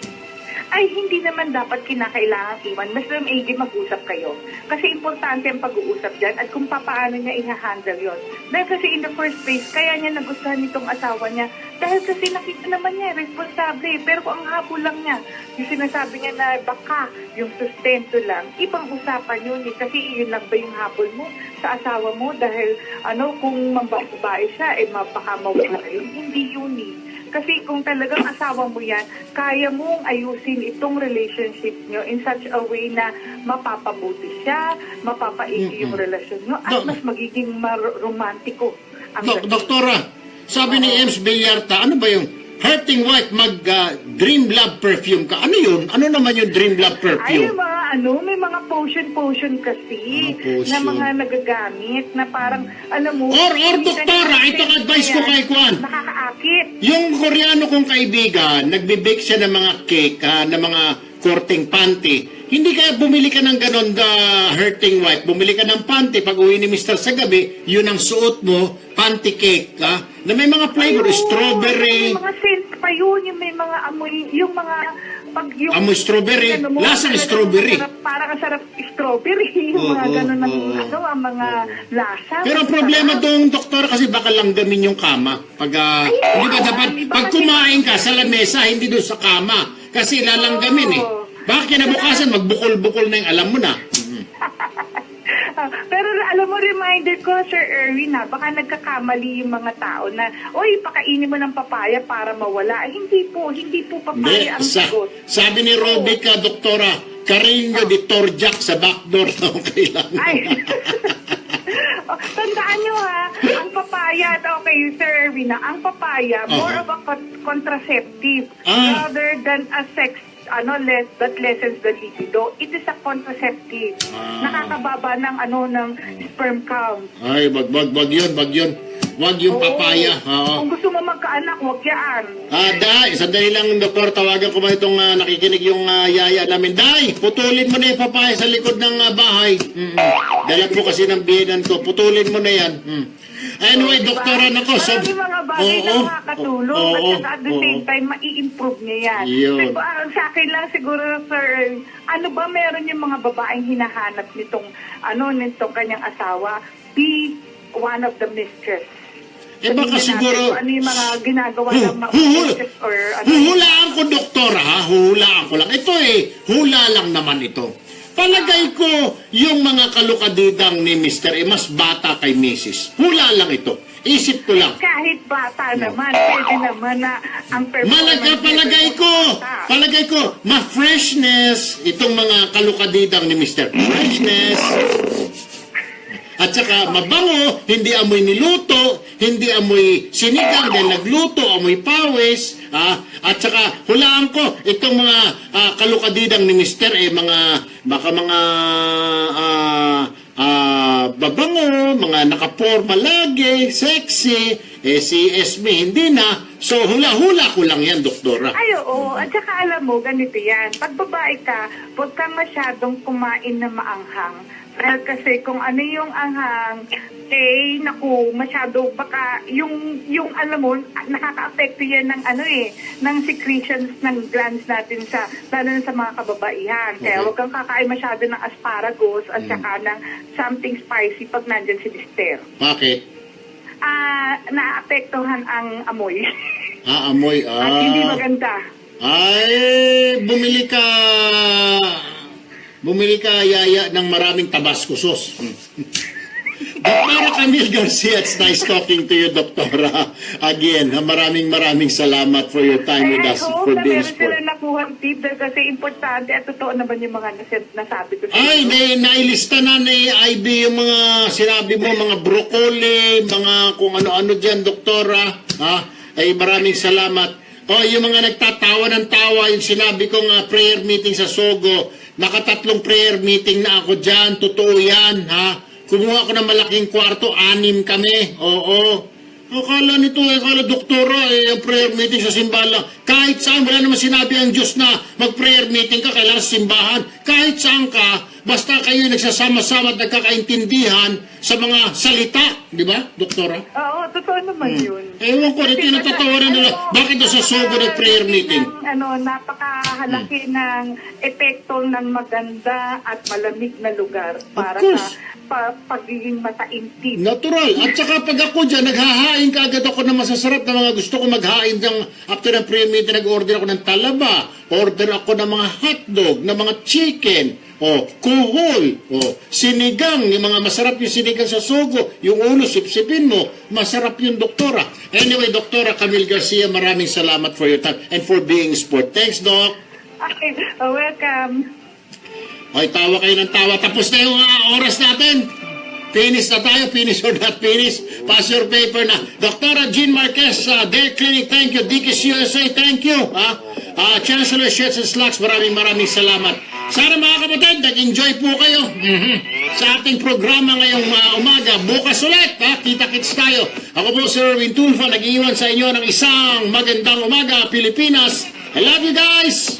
Ay, hindi naman dapat kinakailangan iwan. Basta maigi mag-usap kayo. Kasi importante ang pag-uusap dyan at kung paano niya i-handle yon. Dahil kasi in the first place, kaya niya nagustuhan nitong asawa niya. Dahil kasi nakita naman niya, responsable. Pero kung ang habol lang niya, yung sinasabi niya na baka yung sustento lang, ibang usapan yun Kasi yun lang ba yung habol mo? sa asawa mo dahil kung mambabae siya, baka mawala yun. Hindi yun eh. Kasi kung talagang asawa mo yan, kaya mong ayusin itong relationship nyo in such a way na mapapabuti siya, mapapaigi yung relasyon nyo, at mas magiging romantiko ang Doktora, sabi ni Ems Villarta, ano ba yung hurting wife Dream Love perfume ka? Ano yun? Ano naman yung Dream Love Ay, perfume? may mga potion kasi na mga nagagamit na parang, alam mo... Or doktora, ito ang advice ko kay Kwan. Nakakaakit. Yung Koreano kong kaibigan, nagbe-bake siya ng mga cake, ng mga korting panty. Hindi kaya bumili ka ng ganon hurting wife. Bumili ka ng panty. Pag uwi ni Mr. sa gabi, yun ang suot mo, panty cake, na may mga flavor, strawberry. May mga scent pa yun, yung may mga amoy, yung mga... Amoy strawberry, lasang strawberry. Parang ang sarap strawberry, yung mga ganon ng mga lasa. Pero ang problema doon, doktor, kasi baka langgamin yung kama. Pag, hindi ba dapat, pag kumain ka sa lamesa, hindi doon sa kama. Kasi lalanggamin Baka kinabukasan, magbukol-bukol na yung alam mo na. Pero alam mo, reminder ko, Sir Erwin, baka nagkakamali yung mga tao na, pakainin mo ng papaya para mawala. Hindi po papaya ang sagot. Sabi ni Robic, doktora, Carino de Torjak sa backdoor na kailangan. Ay. Tandaan nyo ang papaya, okay, Sir Erwin, ang papaya, more of a contraceptive rather than a sex that lessens the libido. It is a contraceptive. Nakakababa ng ng sperm count. Ay, wag yun. Wag yung papaya. Kung gusto mo magkaanak, wag yan. Day, sandali lang, doktor, tawagan ko ba itong nakikinig yung yaya namin. Day, putulin mo na yung papaya sa likod ng bahay. Dala po kasi ng biyenan ko. Putulin mo na yan. Anyway, doktora nako. Marami mga bagay na makakatulong at the same time, mai-improve niya yan. Pero sa akin lang siguro, sir, ano ba meron yung mga babaeng hinahanap nitong kanyang asawa? Be one of the mistress. Baka siguro... Ano yung mga ginagawa ng mga mistress or ano? Hulaan ko, doktora, hulaan ko lang. Ito hula lang naman ito. Palagay ko, yung mga kalukadidang ni Mr. mas bata kay Mrs. Hula lang ito. Isip ko lang. Kahit bata naman, pwede naman na ang performance. Palagay ko, ma-freshness itong mga kalukadidang ni Mr. Freshness. At saka mabango, hindi amoy niluto, hindi amoy sinigang dahil nagluto, amoy pawis. At saka hulaan ko, itong mga kalukadidang ni Mr. baka mga babango, mga nakaporma lagi, sexy, si Esme hindi na. So hula-hula ko lang yan, doktora. Ay, oo. At saka alam mo, ganito yan. Pag babae ka, huwag kang masyadong kumain na maanghang. Dahil kasi kung ano yung anghang, masyado baka yung alam mo, nakaka-apekto yan ng ng secretions ng glands natin lalo na sa mga kababaihan. Kaya huwag kang kakain masyado ng asparagus at saka ng something spicy pag nandyan si Mister. Bakit? Naapektuhan ang amoy. Amoy. At hindi maganda. Ay, Bumili ka, yaya, ng maraming Tabasco sauce. Dr. Camille Garcia, it's nice talking to you, Doktora. Again, maraming salamat for your time with us. For being sport. Meron sila nakuhang tip kasi importante at totoo naman yung mga nasabi ko. Ay, nailista na ni Ivy yung mga sinabi mo, mga broccoli, mga kung ano-ano dyan, Doktora. Ay, maraming salamat. Yung mga nagtatawa ng tawa, yung sinabi kong prayer meeting sa Sogo, nakatatlong prayer meeting na ako dyan, totoo yan, Kumuha ko ng malaking kwarto, 6 kami, oo. Akala doktora, ang prayer meeting sa simbahan lang. Kahit saan, wala naman sinabi ang Diyos na mag-prayer meeting ka, kailangan sa simbahan. Kahit saan ka, basta kayo nagsasama-sama at nagkakaintindihan sa mga salita, di ba, doktora? Oo, totoo naman yun. Ewan ko, dito natatawaran nila. Bakit doon sa Sogo nag-prayer meeting? Napakahalaki ng epekto ng maganda at malamig na lugar para sa pagiging mataimtim. Natural. At saka pag ako dyan, naghahain ka agad ako ng masasarap na mga gusto ko maghain after ng prayer meeting, nag-order ako ng talaba, order ako ng mga hotdog, ng mga chicken, kuhol, sinigang, yung mga masarap yung sinigang. lalagay ka sa sugo, yung ulo, sipsipin mo, masarap yung doktora. Anyway, Doktora Camille Garcia, maraming salamat for your time and for being sport. Thanks, Doc. Okay, welcome. Ay, tawa kayo ng tawa. Tapos na yung oras natin. Finish na tayo. Finish or not finish. Pass your paper na. Dr. Jean Marquez, Dare Clinic, thank you. Dickies USA, thank you. Chancellor Shirts and Slacks, maraming salamat. Sana mga kapatid, nag-enjoy po kayo sa ating programa ngayong umaga. Bukas ulit, kita-kits tayo. Ako po si Erwin Tulfo, nag-iwan sa inyo ng isang magandang umaga, Pilipinas. I love you guys.